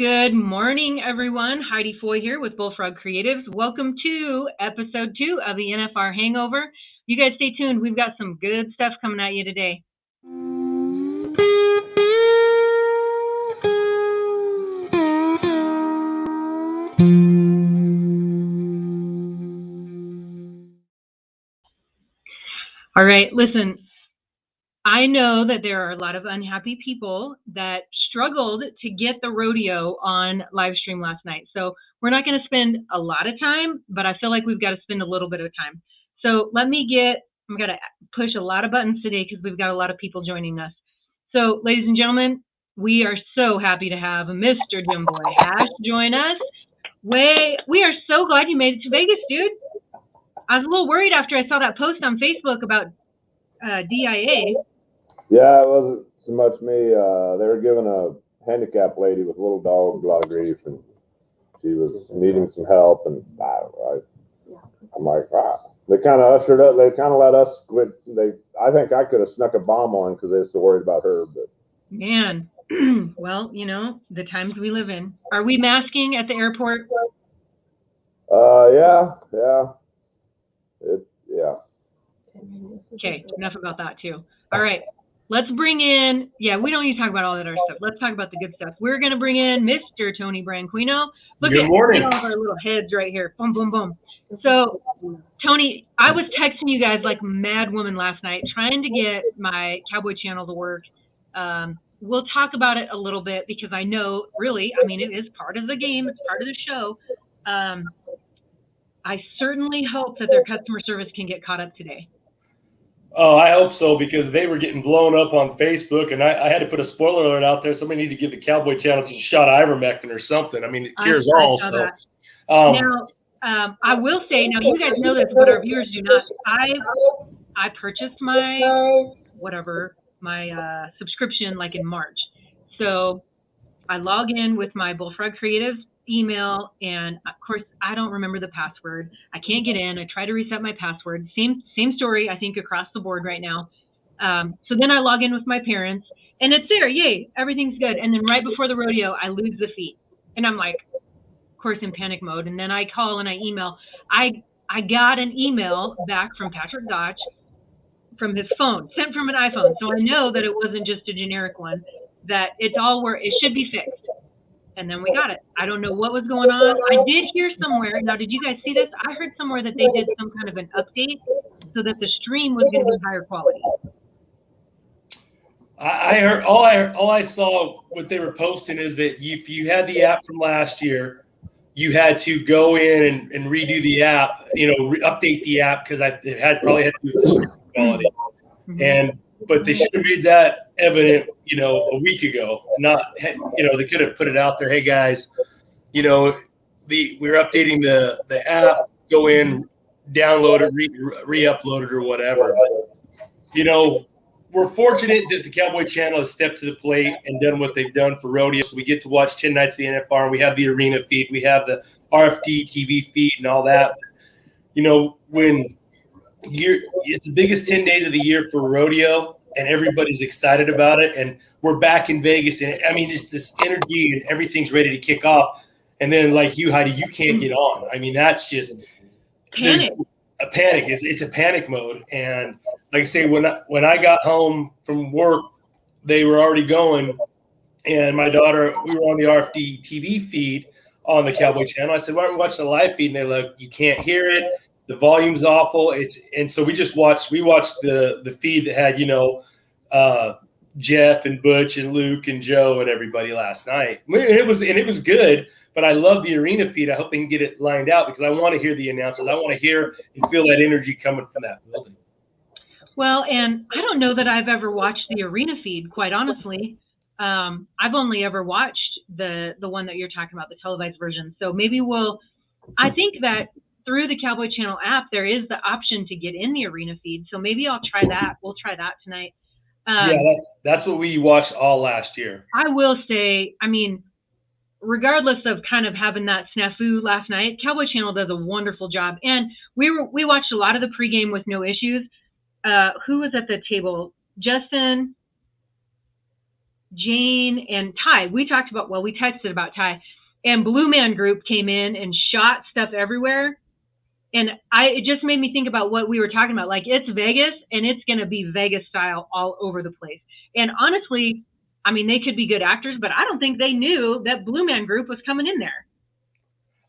Good morning, everyone. Heidi Foy here with Bullfrog Creatives. Welcome to episode 2 of the NFR Hangover. You guys stay tuned. We've got some good stuff coming at you today. All right, listen. I know that there are a lot of unhappy people that struggled to get the rodeo on live stream last night. So we're not going to spend a lot of time, but I feel like we've got to spend a little bit of time. So I'm going to push a lot of buttons today because we've got a lot of people joining us. So ladies and gentlemen, we are so happy to have Mr. Jimboy Hash join us. We are so glad you made it to Vegas, dude. I was a little worried after I saw that post on Facebook about DIA. Yeah, it wasn't so much me. They were giving a handicapped lady with little dogs a lot of grief, and she was needing some help. And I'm like, wow. They kind of ushered up. They kind of let us quit. I think I could have snuck a bomb on because they were so worried about her. But man, well, you know the times we live in. Are we masking at the airport? Yeah. Okay, enough about that too. All right. Let's bring in, we don't need to talk about all that other stuff. Let's talk about the good stuff. We're going to bring in Mr. Tony Branquinho. Good morning. Look at all of our little heads right here. Boom, boom, boom. So, Tony, I was texting you guys like mad woman last night, trying to get my Cowboy channel to work. We'll talk about it a little bit because I know, really, I mean, it is part of the game. It's part of the show. I certainly hope that their customer service can get caught up today. Oh, I hope so, because they were getting blown up on Facebook, and I had to put a spoiler alert out there. Somebody need to give the Cowboy channel just a shot of ivermectin or something. I mean, it cures all. So, now, I will say, now you guys know this, but our viewers do not. I purchased my subscription like in March. So I log in with my Bullfrog Creatives email, and of course I don't remember the password. I can't get in. I try to reset my password. Same story, I think, across the board right now. So then I log in with my parents, and it's there. Yay, everything's good. And then right before the rodeo, I lose the feed, and I'm like, of course, in panic mode. And then I call and I email. I got an email back from Patrick Gotch from his phone, sent from an iPhone. So I know that it wasn't just a generic one. That it's all where it should be fixed. And then we got it. I don't know what was going on. I did hear somewhere. Now, did you guys see this? I heard somewhere that they did some kind of an update so that the stream was going to be higher quality. I heard all I saw what they were posting is that if you had the app from last year, you had to go in and redo the app, update the app because it probably had to do with the stream quality. Mm-hmm. But they should have made that evident, a week ago. Not, they could have put it out there. Hey guys, we're updating the app. Go in, download it, re-upload it, or whatever. But, we're fortunate that the Cowboy channel has stepped to the plate and done what they've done for rodeo. So we get to watch 10 nights of the NFR. We have the arena feed. We have the RFD TV feed and all that. When it's the biggest 10 days of the year for rodeo, and everybody's excited about it, and we're back in Vegas, and I mean, just this energy and everything's ready to kick off. And then, like you, Heidi, you can't get on. I mean, that's just there's a panic. It's a panic mode. And like I say, when I got home from work, they were already going, and my daughter, we were on the RFD TV feed on the Cowboy channel. I said, why aren't we watching the live feed? And they're like, you can't hear it. The volume's awful. And so we watched the feed that had, Jeff and Butch and Luke and Joe and everybody last night. And it was good, but I love the arena feed. I hope they can get it lined out because I want to hear the announcers. I want to hear and feel that energy coming from that building. Well, and I don't know that I've ever watched the arena feed, quite honestly. I've only ever watched the one that you're talking about, the televised version. So maybe I think that through the Cowboy Channel app, there is the option to get in the arena feed. So maybe I'll try that. We'll try that tonight. That's what we watched all last year. I will say, I mean, regardless of kind of having that snafu last night, Cowboy Channel does a wonderful job. And we watched a lot of the pregame with no issues. Who was at the table? Dustin, Jane and Ty, we texted about Ty, and Blue Man Group came in and shot stuff everywhere. And it just made me think about what we were talking about. Like, it's Vegas, and it's going to be Vegas style all over the place. And honestly, I mean, they could be good actors, but I don't think they knew that Blue Man Group was coming in there.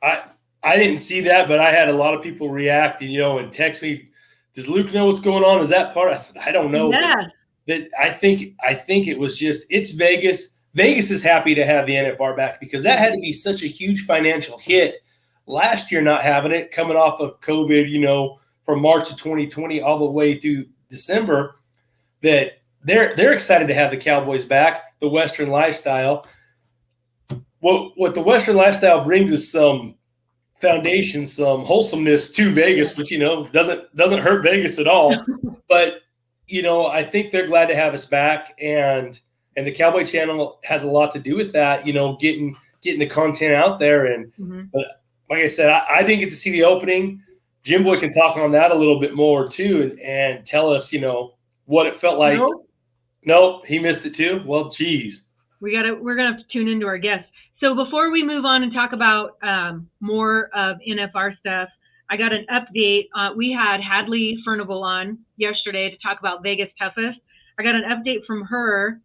I didn't see that, but I had a lot of people react, and text me, does Luke know what's going on? Is that part? I said, I don't know. Yeah. That I think it was just, it's Vegas. Vegas is happy to have the NFR back because that had to be such a huge financial hit last year, not having it, coming off of COVID, from March of 2020 all the way through December, that they're excited to have the Cowboys back, the Western lifestyle. What the Western lifestyle brings is some foundation, some wholesomeness to Vegas, which, doesn't hurt Vegas at all. But, I think they're glad to have us back, and the Cowboy Channel has a lot to do with that, getting the content out there. And but like I said, I didn't get to see the opening. Jim Boy can talk on that a little bit more too, and tell us, what it felt like. Nope, he missed it too. Well, geez. We're gonna have to tune into our guests. So before we move on and talk about more of NFR stuff, I got an update. We had Hayley Fernando on yesterday to talk about Vegas Toughest. I got an update from her.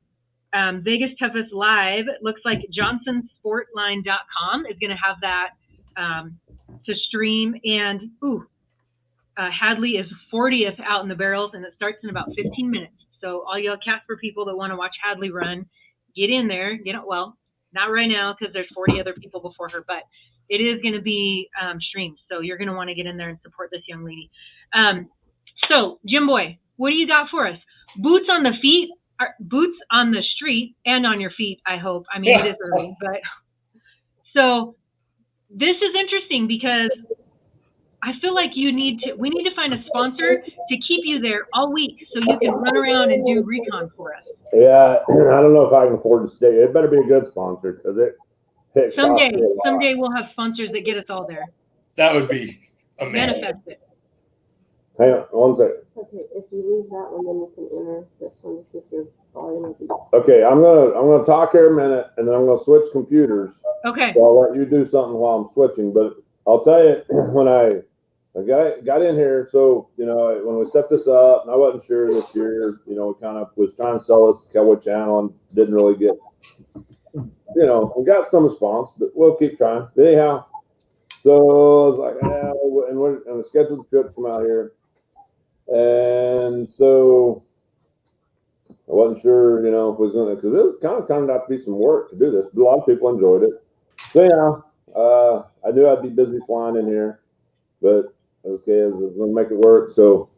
Vegas Toughest Live. It looks like johnsonsportline.com is going to have that to stream. And Hayley is 40th out in the barrels, and it starts in about 15 minutes. So all y'all Casper people that want to watch Hayley run, get in there. Well, not right now because there's 40 other people before her, but it is going to be streamed. So you're going to want to get in there and support this young lady. So Jim Boy, what do you got for us? Boots on the feet, boots on the street and on your feet, I hope. I mean, it is early, but so this is interesting because I feel like we need to find a sponsor to keep you there all week so you can run around and do recon for us. Yeah, I don't know if I can afford to stay. It better be a good sponsor because it someday we'll have sponsors that get us all there. That would be amazing. Manifest it. Hang on, one second. Okay, if you leave that one, then you can enter this one to see if your volume will be. Okay, I'm gonna talk here a minute, and then I'm gonna switch computers. Okay. So I'll let you do something while I'm switching. But I'll tell you, when I got in here, so when we set this up, and I wasn't sure this year, we kind of was trying to sell this Cowboy Channel and didn't really get, we got some response, but we'll keep trying. But anyhow, so I was like, and we scheduled the trip to come out here. And so I wasn't sure, if it was going to, because it was kind of turned out to be some work to do this. But a lot of people enjoyed it. So, I knew I'd be busy flying in here, but okay, I was going to make it work. So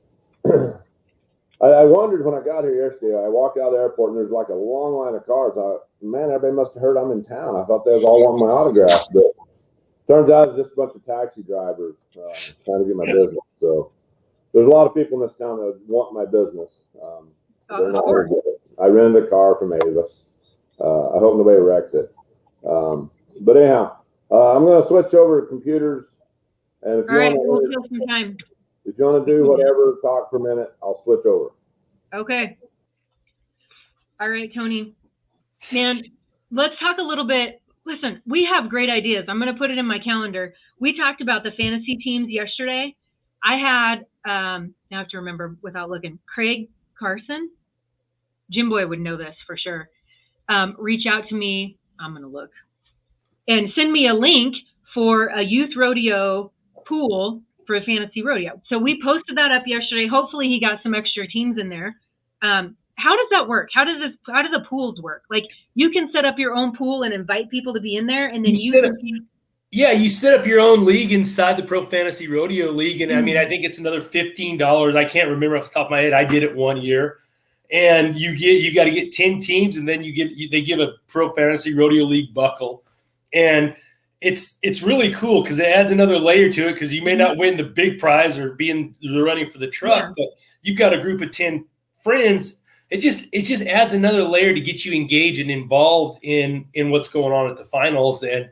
I wondered when I got here yesterday, I walked out of the airport and there's like a long line of cars. Man, everybody must have heard I'm in town. I thought they was all wanting my autograph, but turns out it's just a bunch of taxi drivers trying to get my business. So there's a lot of people in this town that want my business. They're not gonna get it. I rented a car from Avis. I hope nobody wrecks it. But anyhow, I'm going to switch over to computers. And if we'll kill some time. If you want to do whatever, talk for a minute, I'll switch over. Okay. All right, Tony. Man, let's talk a little bit. Listen, we have great ideas. I'm going to put it in my calendar. We talked about the fantasy teams yesterday. I had, now I have to remember without looking, Craig Carson. Jim Boy would know this for sure. Reach out to me. I'm going to look. And send me a link for a youth rodeo pool for a fantasy rodeo. So we posted that up yesterday. Hopefully he got some extra teams in there. How does that work? How do the pools work? Like, you can set up your own pool and invite people to be in there, and then you set up your own league inside the Pro Fantasy Rodeo League. And I mean, I think it's another $15. I can't remember off the top of my head. I did it one year. And you got to get 10 teams, and then they give a Pro Fantasy Rodeo League buckle. And it's really cool because it adds another layer to it, because you may not win the big prize or be in the running for the truck, but you've got a group of 10 friends. It just adds another layer to get you engaged and involved in what's going on at the finals. And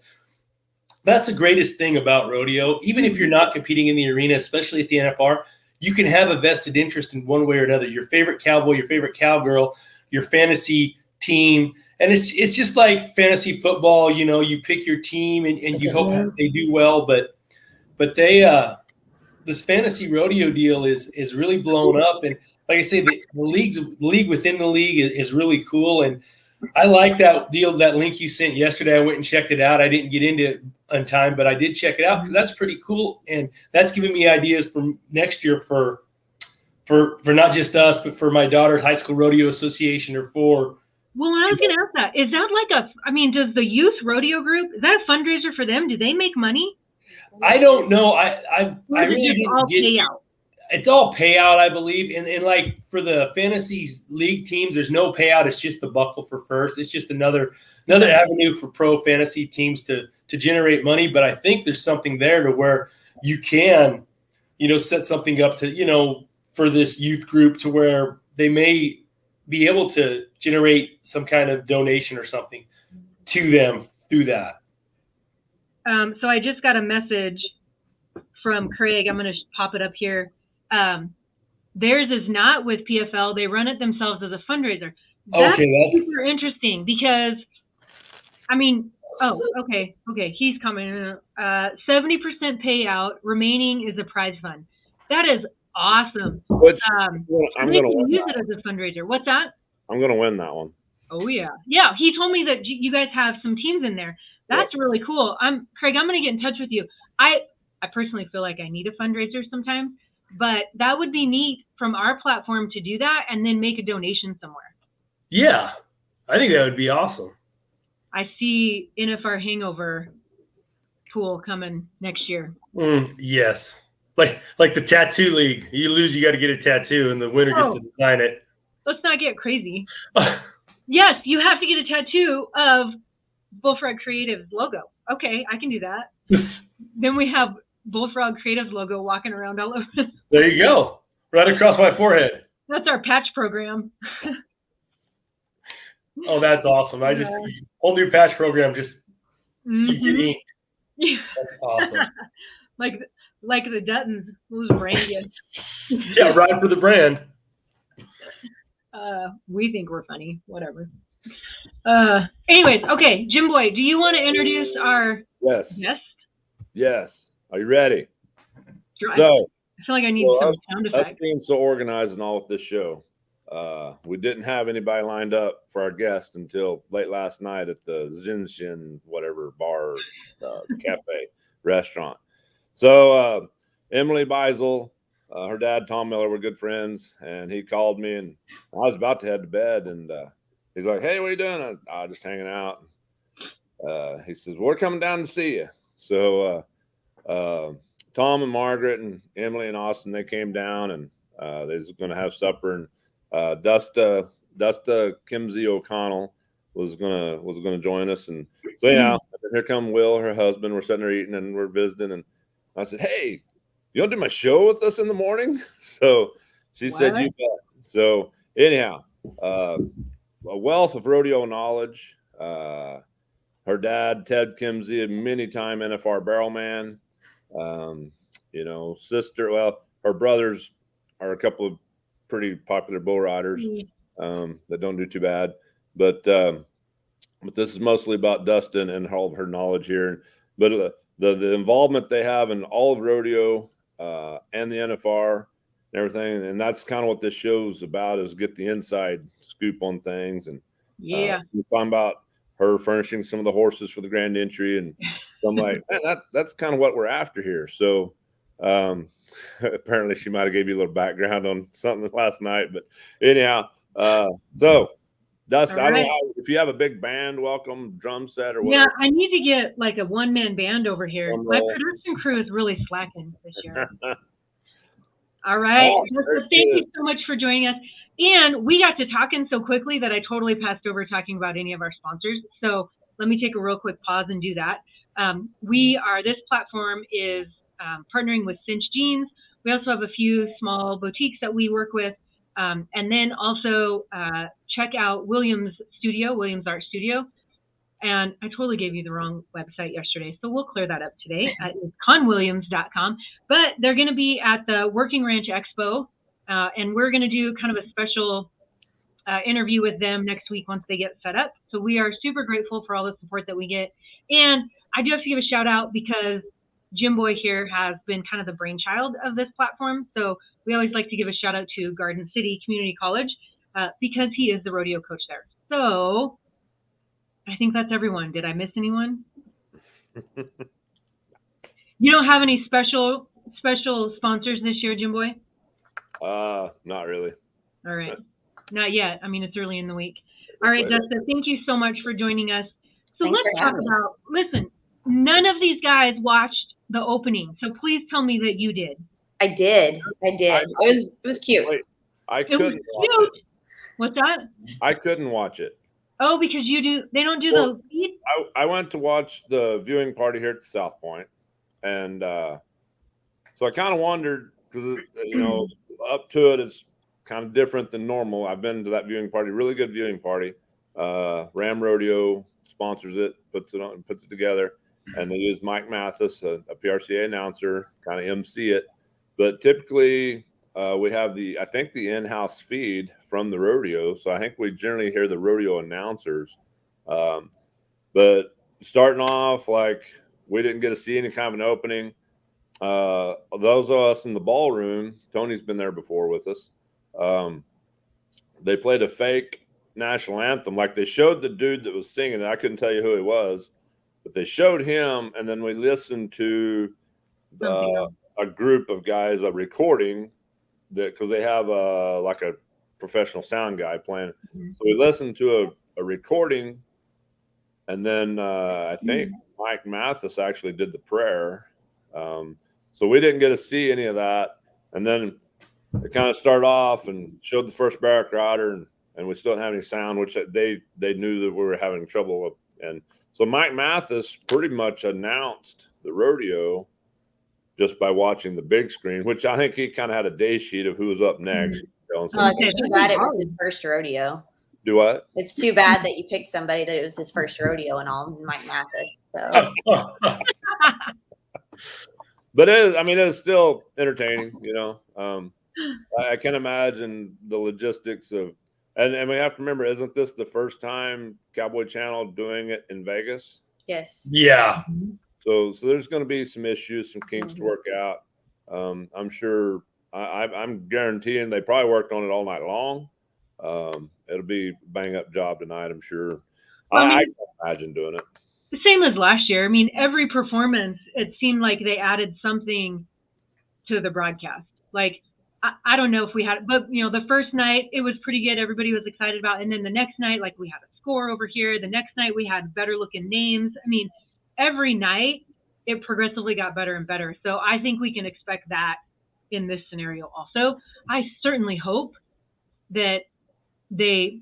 that's the greatest thing about rodeo. Even if you're not competing in the arena, especially at the NFR, you can have a vested interest in one way or another. Your favorite cowboy, your favorite cowgirl, your fantasy team, And it's just like fantasy football, you pick your team and you hope they do well, but they this fantasy rodeo deal is really blown up. And like I say, the league within the league is really cool. And I like that deal, that link you sent yesterday. I went and checked it out. I didn't get into it on time, but I did check it out because that's pretty cool. And that's giving me ideas for next year for not just us, but for my daughter's high school rodeo association or for. Well, I was going to ask that. Is that does the youth rodeo group, is that a fundraiser for them? Do they make money? I don't know. I really didn't all get payout. It's all payout, I believe. And like for the fantasy league teams, there's no payout. It's just the buckle for first. It's just another avenue for pro fantasy teams to generate money. But I think there's something there to where you can, set something up to, for this youth group to where they may be able to generate some kind of donation or something to them through that. So I just got a message from Craig. I'm going to pop it up here. Theirs is not with PFL. They run it themselves as a fundraiser. That's super interesting because, okay. He's coming. 70% payout. Remaining is a prize fund. That is awesome. Which I'm going to use it as a fundraiser. What's that? I'm going to win that one. Oh yeah. Yeah. He told me that you guys have some teams in there. That's really cool. Craig, I'm going to get in touch with you. I personally feel like I need a fundraiser sometimes, but that would be neat from our platform to do that and then make a donation somewhere. Yeah. I think that would be awesome. I see NFR Hangover pool coming next year. Yes. Like the tattoo league. You lose, you got to get a tattoo, and the winner gets to design it. Let's not get crazy. Yes, you have to get a tattoo of Bullfrog Creative's logo. Okay, I can do that. Then we have Bullfrog Creative's logo walking around all over. There you go. Right across my forehead. That's our patch program. Oh, that's awesome. Whole new patch program, just you get inked. Yeah. That's awesome. like the Duttons lose brand. Yeah, right for the brand. We think we're funny. Whatever. Anyways, okay, Jim Boy, do you want to introduce our guest? Yes. Are you ready? Sure. So I feel like I need some sound effects. Us being so organized and all with this show, we didn't have anybody lined up for our guest until late last night at the Zinshin whatever bar, cafe, restaurant. So Emily Beisel, her dad Tom Miller were good friends, and he called me, and I was about to head to bed, and he's like, "Hey, what are you doing?" I was just hanging out. He says, "We're coming down to see you." So Tom and Margaret and Emily and Austin, they came down, and they was going to have supper, and Dusta Kimsey O'Connell was gonna join us, and so here come Will, her husband. We're sitting there eating, and we're visiting, and I said, "Hey, you want to do my show with us in the morning?" So she said, "You bet." So anyhow, a wealth of rodeo knowledge. Her dad, Ted Kimsey, a many-time NFR barrel man. Sister. Well, her brothers are a couple of pretty popular bull riders that don't do too bad. But this is mostly about Dustin and all of her knowledge here. But the involvement they have in all of rodeo and the NFR and everything, and that's kind of what this show's about, is get the inside scoop on things. And we find about her furnishing some of the horses for the grand entry, and so I'm like, man, that's kind of what we're after here. So apparently she might have gave you a little background on something last night, but anyhow, so Dustin, I don't know if you have a big band, welcome drum set or whatever. Yeah, I need to get like a one-man band over here. My production crew is really slacking this year. All right. Thank you so much for joining us. And we got to talking so quickly that I totally passed over talking about any of our sponsors. So let me take a real quick pause and do that. This platform is partnering with Cinch Jeans. We also have a few small boutiques that we work with. And then also check out Williams Art Studio. And I totally gave you the wrong website yesterday, so we'll clear that up today. It's conwilliams.com. But they're going to be at the Working Ranch Expo, and we're going to do kind of a special interview with them next week once they get set up. So we are super grateful for all the support that we get. And I do have to give a shout out because Jim Boy here has been kind of the brainchild of this platform. So we always like to give a shout out to Garden City Community College because he is the rodeo coach there. So I think that's everyone. Did I miss anyone? You don't have any special sponsors this year, Jim Boy? Not really. All right. Not yet. I mean, it's early in the week. All right, Dustin, thank you so much for joining us. So let's talk about, listen, none of these guys watched the opening. So please tell me that you did. I did. It was cute. Wait, I It was couldn't watch cute. What's that? I couldn't watch it. Oh, because they don't do the feed? I went to watch the viewing party here at the South Point, and so I kind of wondered because up to it is kind of different than normal. I've been to that viewing party, really good viewing party. Ram Rodeo sponsors it, puts it together, and they use Mike Mathis, a PRCA announcer, kind of MC it. But typically, we have the in-house feed from the rodeo, so I think we generally hear the rodeo announcers. But starting off, like, we didn't get to see any kind of an opening. Those of us in the ballroom, Tony's been there before with us. They played a fake national anthem. Like, they showed the dude that was singing it. I couldn't tell you who he was, but they showed him, and then we listened to a group of guys, a recording that, because they have like a professional sound guy playing. So we listened to a recording, and then I think Mike Mathis actually did the prayer. So we didn't get to see any of that. And then they kind of started off and showed the first barrack rider, and we still didn't have any sound, which they knew that we were having trouble with. And so Mike Mathis pretty much announced the rodeo just by watching the big screen, which I think he kind of had a day sheet of who was up next. It's too bad it was his first rodeo. Do what? It's too bad that you picked somebody that it was his first rodeo and all, Mike Mathis. So. But it is still entertaining, I can imagine the logistics of, and we have to remember, isn't this the first time Cowboy Channel doing it in Vegas? Yes. Yeah. So there's going to be some issues, some kinks to work out. I'm sure. I'm guaranteeing they probably worked on it all night long. It'll be a bang up job tonight, I'm sure. I can imagine doing it. The same as last year. I mean, every performance, it seemed like they added something to the broadcast. Like, I don't know if we had, but the first night it was pretty good. Everybody was excited about it. And then the next night, like, we had a score over here. The next night we had better looking names. I mean, every night it progressively got better and better. So I think we can expect that in this scenario also. I certainly hope that they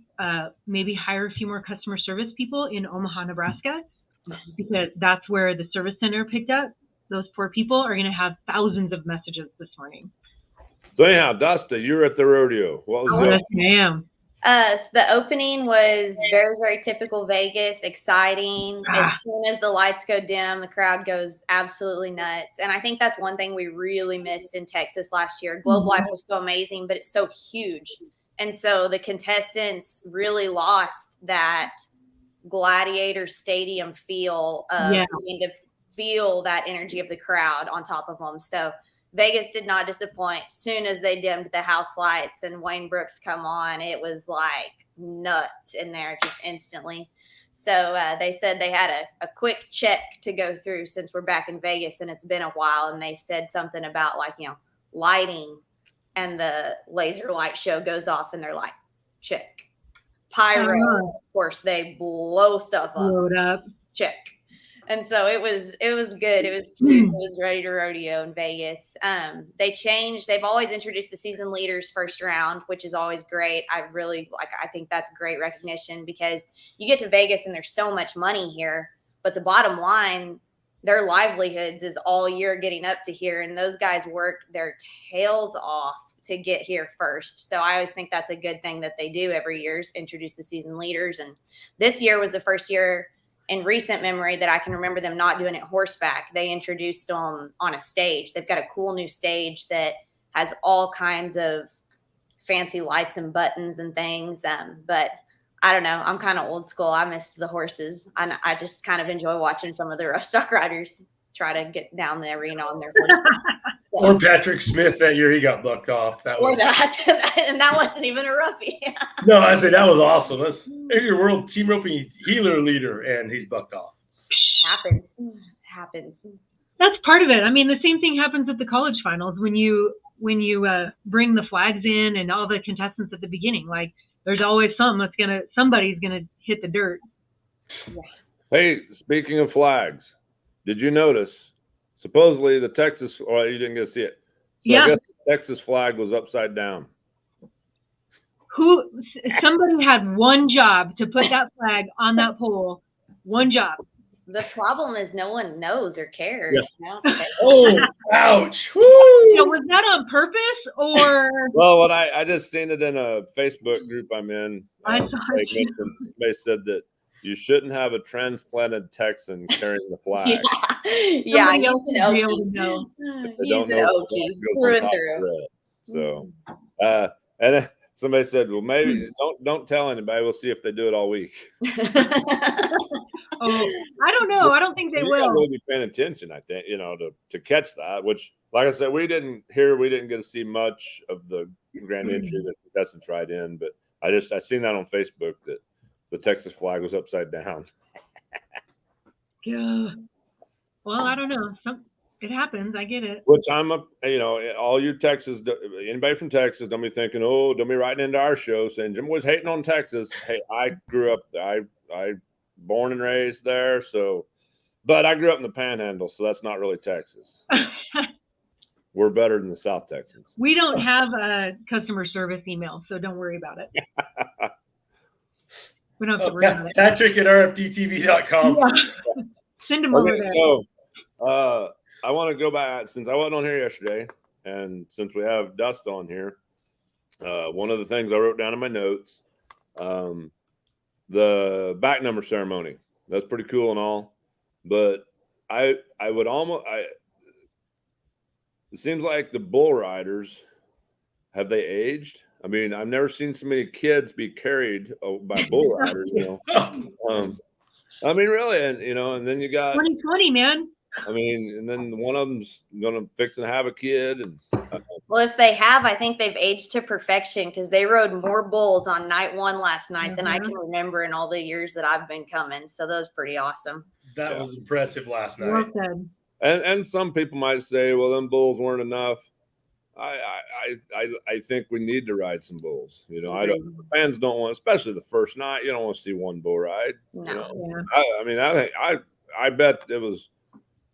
maybe hire a few more customer service people in Omaha, Nebraska, because that's where the service center picked up. Those poor people are going to have thousands of messages this morning. So anyhow, Dustin, you were at the rodeo. What was Yes, ma'am. The opening was very, very typical Vegas, exciting. As soon as the lights go dim, the crowd goes absolutely nuts. And I think that's one thing we really missed in Texas last year. Globe Life was so amazing, but it's so huge. And so the contestants really lost that Gladiator Stadium feel of needing to feel that energy of the crowd on top of them. So Vegas did not disappoint. Soon as they dimmed the house lights and Wayne Brooks come on, it was like nuts in there just instantly. So they said they had a quick check to go through since we're back in Vegas and it's been a while. And they said something about lighting, and the laser light show goes off and they're like, check. Pyro, of course, they blow stuff up. Load up. Check. And so it was good. It was cute. It was ready to rodeo in Vegas. They've always introduced the season leaders first round, which is always great. I think that's great recognition because you get to Vegas and there's so much money here, but the bottom line, their livelihoods is all year getting up to here. And those guys work their tails off to get here first. So I always think that's a good thing that they do every year is introduce the season leaders. And this year was the first year in recent memory that I can remember them not doing it horseback. They introduced them on a stage. They've got a cool new stage that has all kinds of fancy lights and buttons and things. But I don't know. I'm kind of old school. I missed the horses. I just kind of enjoy watching some of the rough stock riders try to get down the arena on their horses. So. Or Patrick Smith that year, he got bucked off. And that wasn't even a roughie. No, I said that was awesome. There's your world team roping healer leader, and he's bucked off. Happens. That's part of it. I mean, the same thing happens at the college finals when you bring the flags in and all the contestants at the beginning. Like, there's always somebody's gonna hit the dirt. Hey, speaking of flags, did you notice? Supposedly the Texas, or you didn't get to see it. So yeah. I guess the Texas flag was upside down. Somebody had one job to put that flag on that pole. One job. The problem is no one knows or cares. Yes. You know? Oh, ouch. Woo! So was that on purpose or? Well, what I just seen it in a Facebook group I'm in. I saw it. Somebody said that you shouldn't have a transplanted Texan carrying the flag. Yeah, he's an Okie. He's an Okie through and through. So, and somebody said, "Well, maybe don't tell anybody. We'll see if they do it all week." Oh, I don't know. I don't think they will. Really be paying attention, I think, to catch that. Which, like I said, we didn't get to see much of the grand entry that the contestants ride in, but I seen that on Facebook that the Texas flag was upside down. Yeah. Well, I don't know. It happens. I get it. Which all you Texas, anybody from Texas, don't be thinking, oh, don't be writing into our show saying Jim was hating on Texas. Hey, I grew up, I born and raised there. But I grew up in the Panhandle, so that's not really Texas. We're better than the South Texans. We don't have a customer service email, so don't worry about it. We don't have to worry about it. Patrick at rfdtv.com. Yeah. Send them over there. So I want to go back, since I wasn't on here yesterday, and since we have Dustin on here, one of the things I wrote down in my notes, the back number ceremony. That's pretty cool and all, but it seems like the bull riders, have they aged? I mean, I've never seen so many kids be carried by bull riders, I mean, really, and then you got 2020, man. I mean, and then one of them's fixing to have a kid. And well, if they have, I think they've aged to perfection because they rode more bulls on night one last night than I can remember in all the years that I've been coming. So that was pretty awesome. That was impressive last night. Well said. And some people might say, well, them bulls weren't enough. I think we need to ride some bulls. Fans don't want, especially the first night. You don't want to see one bull ride. No. Yeah. I bet it was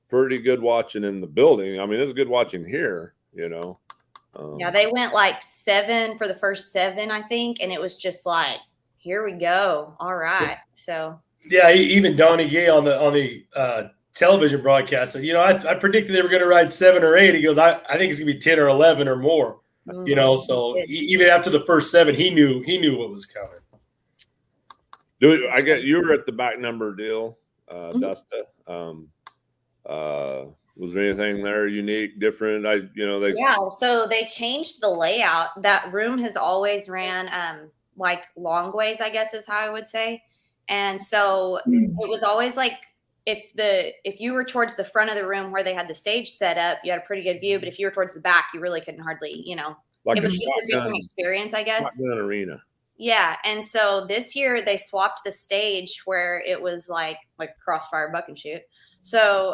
pretty good watching in the building. I mean, it was good watching here. Yeah, they went like 7 for the first 7, I think, and it was just like, here we go. All right. So. Yeah, even Donnie Gay on the television broadcast said, I predicted they were going to ride 7 or 8. He goes, I think it's going to be 10 or 11 or more. So even after the first 7, he knew what was coming. Dude, you were at the back number deal, Dustin. Was there anything there unique, different? So they changed the layout. That room has always ran like long ways, I guess is how I would say. And so it was always like if you were towards the front of the room where they had the stage set up, you had a pretty good view. But if you were towards the back, you really couldn't hardly, like it was just a different experience, I guess. Shotgun arena. Yeah. And so this year they swapped the stage where it was like crossfire buck and shoot. So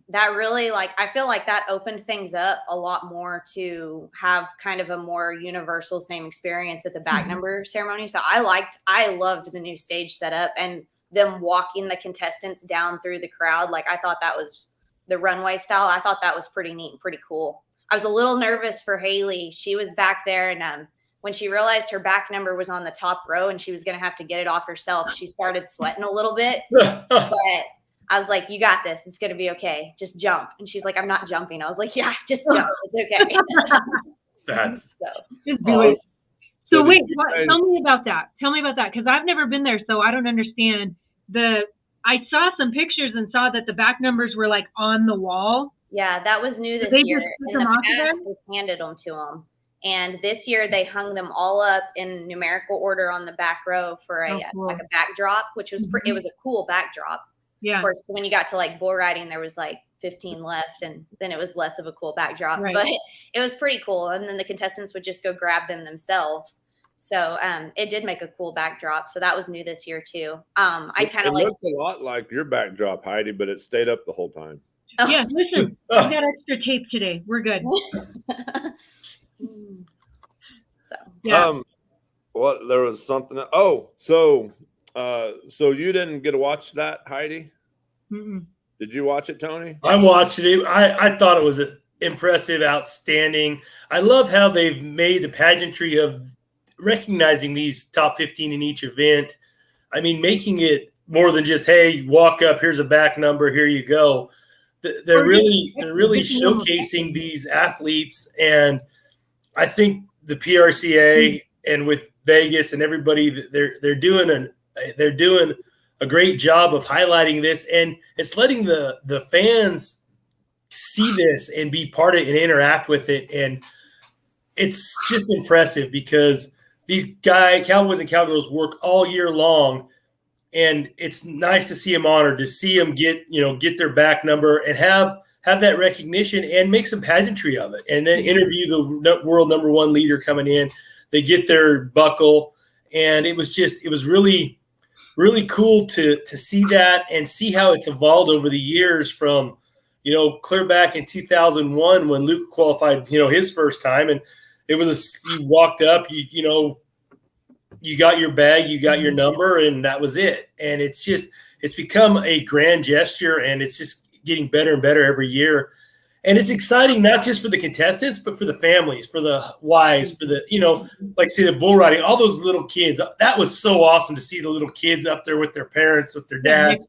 that really I feel like that opened things up a lot more to have kind of a more universal same experience at the back number ceremony. So I loved the new stage setup and them walking the contestants down through the crowd. I thought that was the runway style. I thought that was pretty neat and pretty cool. I was a little nervous for Hayley. She was back there and when she realized her back number was on the top row and she was going to have to get it off herself, she started sweating a little bit, but I was like, you got this. It's going to be okay. Just jump. And she's like, I'm not jumping. I was like, yeah, just jump. It's okay. That's just do it. So wait, tell me about that. Because I've never been there, so I don't understand. I saw some pictures and saw that the back numbers were on the wall. Yeah, that was new this year. In the past, we handed them to them. And this year they hung them all up in numerical order on the back row for cool. like a backdrop, which was it was a cool backdrop. Yeah. Of course, when you got to like bull riding, there was like 15 left, and then it was less of a cool backdrop. Right. But it was pretty cool. And then the contestants would just go grab them themselves. So it did make a cool backdrop. So that was new this year too. I kind of It looked a lot like your backdrop, Heidi, but it stayed up the whole time. Oh. Yeah, listen, I got extra tape today. We're good. So, Yeah. What there was something. Oh, so you didn't get to watch that, Heidi? Mm-mm. Did you watch it, Tony? I watched it. I thought it was impressive, outstanding. I love how they've made the pageantry of recognizing these top 15 in each event. I mean, making it more than just, hey, walk up, here's a back number, here you go. They're really showcasing these athletes, and I think the PRCA and with Vegas and everybody, they're doing a great job of highlighting this, and it's letting the fans see this and be part of it and interact with it. And it's just impressive because these cowboys and cowgirls work all year long, and it's nice to see them honored, to see them get their back number and have that recognition and make some pageantry of it, and then interview the world number one leader coming in. They get their buckle, and it was really, really cool to see that and see how it's evolved over the years from, clear back in 2001 when Luke qualified, his first time. And it was you walked up, you got your bag, you got your number, and that was it. And it's become a grand gesture, and it's just getting better and better every year. And it's exciting, not just for the contestants, but for the families, for the wives, for the, like say the bull riding, all those little kids. That was so awesome to see the little kids up there with their parents, with their dads.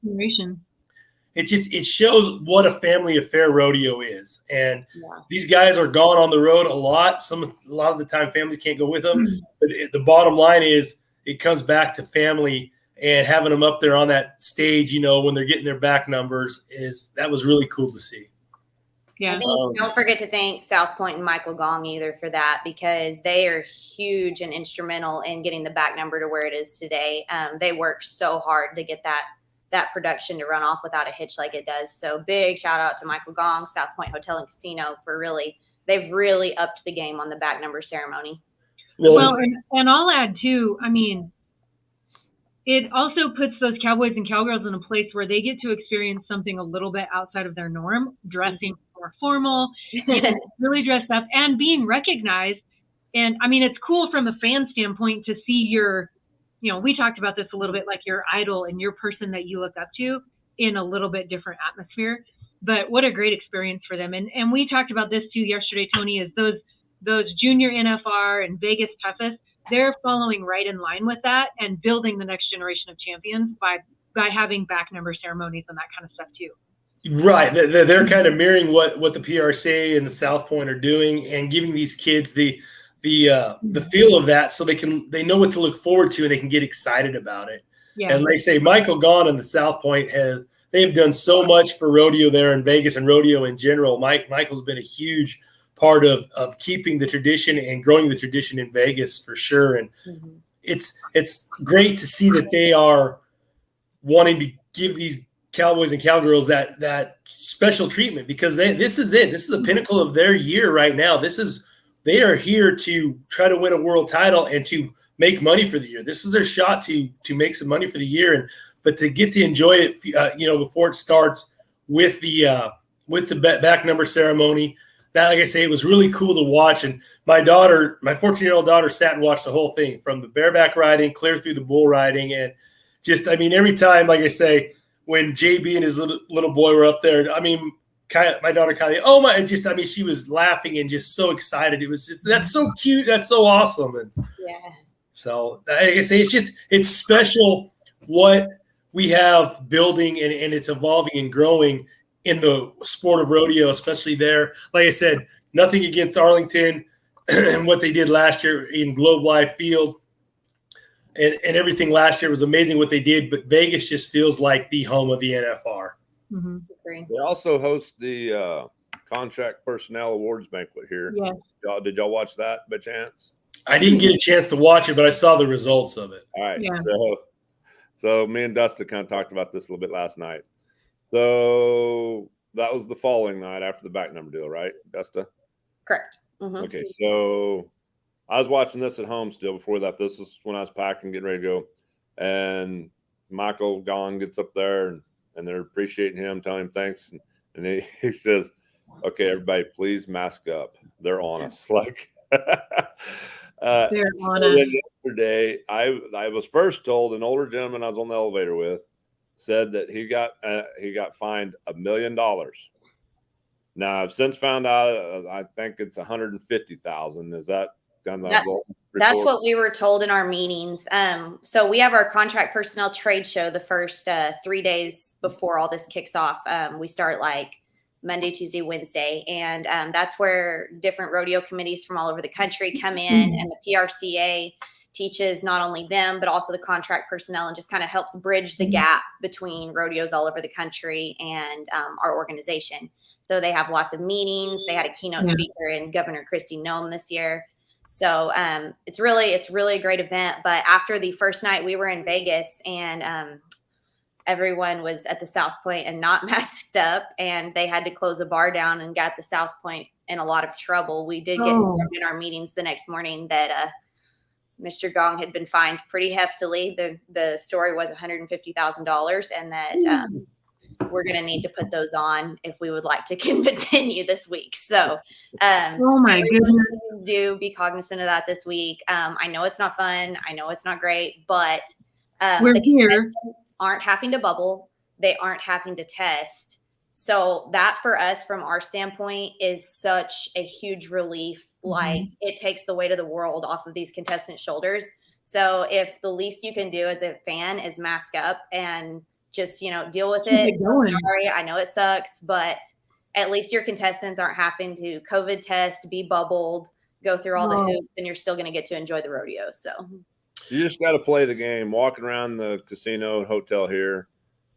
It shows what a family affair rodeo is. And these guys are gone on the road a lot. A lot of the time families can't go with them. But the bottom line is it comes back to family, and having them up there on that stage, when they're getting their back numbers, that was really cool to see. Yeah. Don't forget to thank South Point and Michael Gong either for that, because they are huge and instrumental in getting the back number to where it is today. They worked so hard to get that production to run off without a hitch like it does. So big shout out to Michael Gong, South Point Hotel and Casino they've really upped the game on the back number ceremony. Well, and I'll add too, I mean, it also puts those cowboys and cowgirls in a place where they get to experience something a little bit outside of their norm, dressing more formal, really dressed up and being recognized. And I mean, it's cool from a fan standpoint to see your, we talked about this a little bit, like your idol and your person that you look up to in a little bit different atmosphere. But what a great experience for them. And we talked about this too yesterday, Tony, is those junior NFR and Vegas toughest, they're following right in line with that and building the next generation of champions by having back number ceremonies and that kind of stuff too. Right. They're kind of mirroring what the PRCA and the South Point are doing, and giving these kids the feel of that, so they know what to look forward to and they can get excited about it. Yeah. And like I say, Michael Gahn and the South Point they've done so much for rodeo there in Vegas and rodeo in general. Michael's been a huge part of keeping the tradition and growing the tradition in Vegas for sure. And it's great to see that they are wanting to give these cowboys and cowgirls that special treatment, because this is it. This is the pinnacle of their year right now. They are here to try to win a world title and to make money for the year. This is their shot to make some money for the year, but to get to enjoy it, before it starts with the back number ceremony. That, like I say, it was really cool to watch. And my 14-year-old daughter sat and watched the whole thing from the bareback riding clear through the bull riding. And just, I mean, every time, like I say, when JB and his little boy were up there, I mean, my daughter Kylie, she was laughing and just so excited. It was just, that's so cute. That's so awesome. And so, like I say, it's special what we have building, and it's evolving and growing in the sport of rodeo, especially there. Like I said, nothing against Arlington and what they did last year in Globe Life Field, and everything last year was amazing what they did, but Vegas just feels like the home of the NFR. They also host the contract personnel awards banquet here. Yes. Did y'all watch that by chance? I didn't get a chance to watch it, but I saw the results of it. All right. Yeah. So me and Dustin kind of talked about this a little bit last night. So that was the following night after the back number deal, right, Dustin? Correct. Mm-hmm. Okay, so I was watching this at home still before that. This is when I was packing, getting ready to go. And Michael Gong gets up there and they're appreciating him, telling him thanks. And he says, okay, everybody, please mask up. They're on us. Like, They're on us. Yesterday, I was first told, an older gentleman I was on the elevator with said that he got fined $1 million. Now I've since found out I think it's 150,000. Is that kind of that's what we were told in our meetings. So we have our contract personnel trade show the first 3 days before all this kicks off. We start like Monday, Tuesday, Wednesday, and that's where different rodeo committees from all over the country come in, and the PRCA teaches not only them but also the contract personnel, and just kind of helps bridge the gap between rodeos all over the country and our organization. So they have lots of meetings. They had a keynote speaker in Governor Kristi Noem this year. So it's really a great event. But after the first night, we were in Vegas, and everyone was at the South Point and not masked up, and they had to close a bar down and got the South Point in a lot of trouble. We did get informed in our meetings the next morning that Mr. Gong had been fined pretty heftily. The story was $150,000, and that we're going to need to put those on if we would like to continue this week. So, oh my goodness, do be cognizant of that this week. I know it's not fun. I know it's not great, but we're the here. contestants aren't having to bubble. They aren't having to test. So that for us, from our standpoint, is such a huge relief. Like, it takes the weight of the world off of these contestants' shoulders. So if the least you can do as a fan is mask up and just, deal with it. Sorry, I know it sucks, but at least your contestants aren't having to COVID test, be bubbled, go through all the hoops, and you're still going to get to enjoy the rodeo. So you just got to play the game. Walking around the casino hotel here,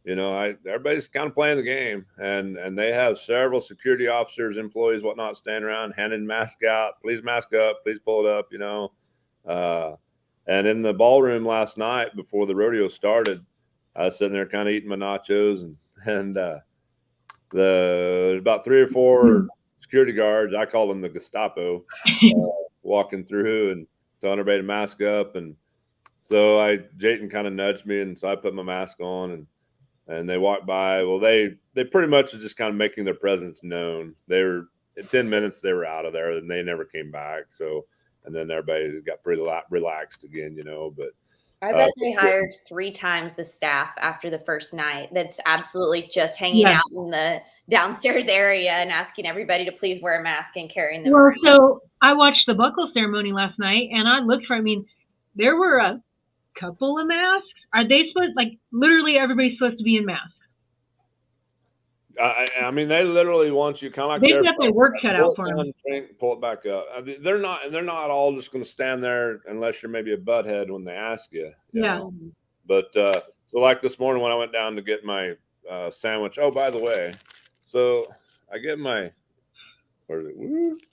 everybody's kind of playing the game, and they have several security officers, employees, whatnot, standing around handing masks out. Please mask up. Please pull it up. And in the ballroom last night before the rodeo started, I was sitting there kind of eating my nachos, and there's about 3 or 4 security guards. I call them the Gestapo, walking through and telling everybody to mask up. And so Jayton kind of nudged me, and so I put my mask on, and they walked by. Well, they pretty much are just kind of making their presence known. They were in 10 minutes, they were out of there, and they never came back. So, and then everybody got pretty relaxed again, but. I bet they hired 3 times the staff after the first night. That's absolutely just hanging out in the downstairs area and asking everybody to please wear a mask and carrying them. Well, so I watched the buckle ceremony last night, and I looked for. There were a couple of masks. Are they supposed, literally everybody's supposed to be in masks? They literally want you kind of like they've got their work cut out for them. Pull it back up. They're not all just going to stand there unless you're maybe a butthead when they ask you. You know? But so like this morning when I went down to get my sandwich. Oh, by the way, so I get my. Where is it?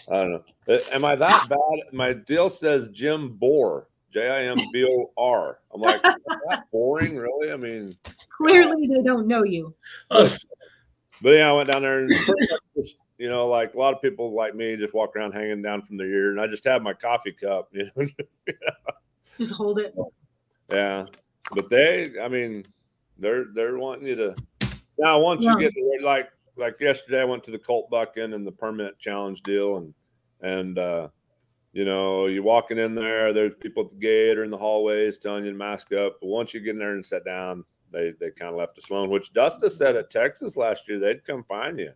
I don't know. Am I that bad? My deal says Jim Bore. JIMBOR. I'm like, is that boring, really? Clearly they don't know you. But yeah, I went down there and just, like a lot of people like me just walk around hanging down from their ear, and I just have my coffee cup, Just hold it. Yeah. But they're wanting you to now once you get to like yesterday I went to the Colt Bucking and the permit challenge deal and you're walking in there, there's people at the gate or in the hallways telling you to mask up. But once you get in there and sit down, they kind of left us alone, which Dustin said at Texas last year, they'd come find you.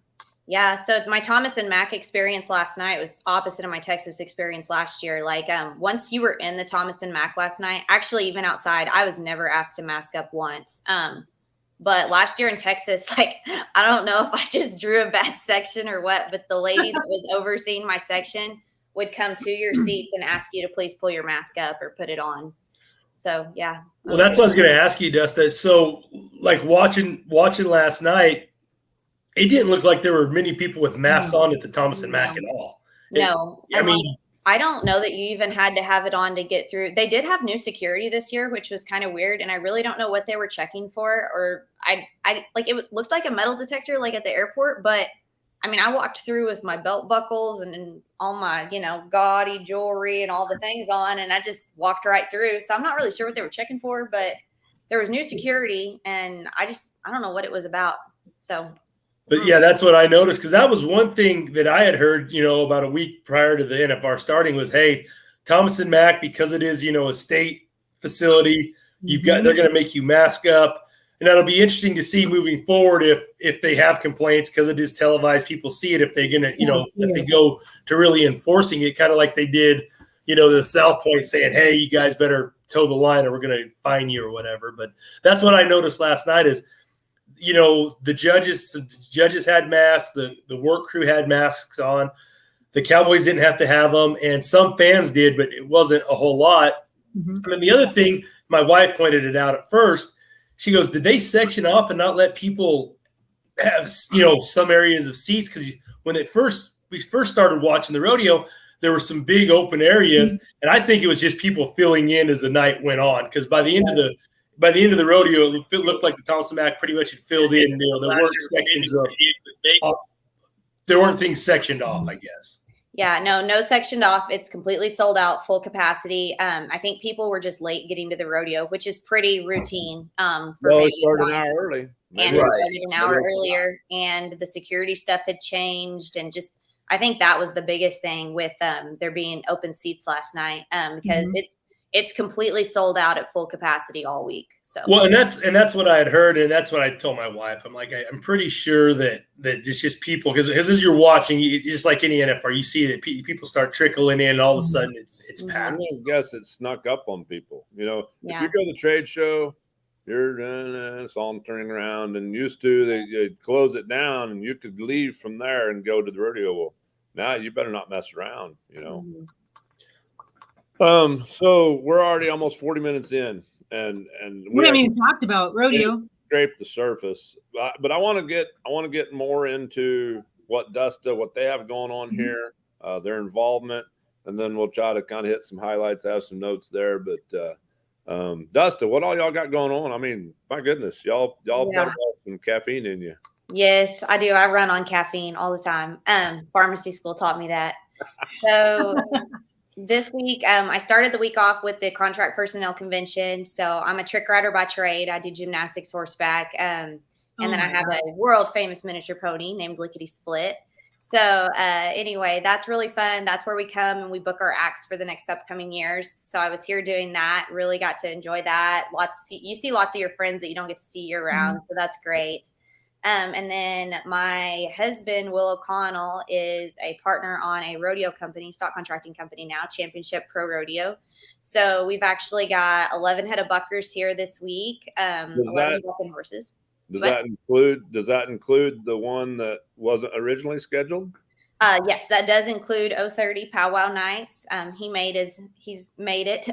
Yeah. So my Thomas and Mack experience last night was opposite of my Texas experience last year. Once you were in the Thomas and Mack last night, actually even outside, I was never asked to mask up once. But last year in Texas, I don't know if I just drew a bad section or what, but the lady that was overseeing my section would come to your seats and ask you to please pull your mask up or put it on. So, yeah. Well, that's what I was going to ask you, Dustin. So, watching last night, it didn't look like there were many people with masks on at the Thomas and Mack at all. No. I mean, I don't know that you even had to have it on to get through. They did have new security this year, which was kind of weird. And I really don't know what they were checking for, or I like, it looked like a metal detector, like at the airport. But I mean, I walked through with my belt buckles and all my, gaudy jewelry and all the things on, and I just walked right through. So I'm not really sure what they were checking for, but there was new security, and I don't know what it was about. So. But yeah, that's what I noticed, because that was one thing that I had heard, about a week prior to the NFR starting was, hey, Thomas and Mack, because it is, a state facility, they're going to make you mask up. And that'll be interesting to see moving forward if they have complaints, because it is televised. People see it if they're going to, if they go to really enforcing it, kind of like they did, the South Point saying, hey, you guys better toe the line or we're going to fine you or whatever. But that's what I noticed last night is, the judges had masks, the work crew had masks on, the Cowboys didn't have to have them, and some fans did, but it wasn't a whole lot. And then the other thing, my wife pointed it out at first. She goes, did they section off and not let people have, some areas of seats? Because when we first started watching the rodeo, there were some big open areas, and I think it was just people filling in as the night went on. Because by the end of the rodeo, it looked like the Thomas and Mack pretty much had filled in. There weren't things sectioned off, I guess. Yeah, no sectioned off. It's completely sold out, full capacity. I think people were just late getting to the rodeo, which is pretty routine. It started an hour early. And it started an hour earlier, and the security stuff had changed. And just, I think that was the biggest thing with there being open seats last night, because it's completely sold out at full capacity all week. So and that's what I had heard, and that's what I told my wife. I'm like, I'm pretty sure that it's just people, because as you're watching, just like any NFR, you see that people start trickling in, and all of a sudden it's packed. I guess it snuck up on people. If you go to the trade show, you're sauntering around, and used to they'd close it down, and you could leave from there and go to the rodeo. Well, now you better not mess around. So we're already almost 40 minutes in, and we haven't even talked about rodeo. Scrape the surface, but I want to get more into what they have going on here, their involvement, and then we'll try to kind of hit some highlights, have some notes there. But Dustin, what all y'all got going on? I mean, my goodness, y'all better have some caffeine in you. Yes, I do. I run on caffeine all the time. Pharmacy school taught me that. So this week, I started the week off with the contract personnel convention. So I'm a trick rider by trade. I do gymnastics, horseback, and then I have a world famous miniature pony named Lickety Split. So anyway, that's really fun. That's where we come and we book our acts for the next upcoming years. So I was here doing that. Really got to enjoy that. You see lots of your friends that you don't get to see year round. So that's great. And then my husband, Will O'Connell, is a partner on a rodeo company, stock contracting company now, Championship Pro Rodeo. So we've actually got 11 head of buckers here this week, 11 bucking horses. Does that include the one that wasn't originally scheduled? Yes, that does include 030 Powwow Nights. He's made it.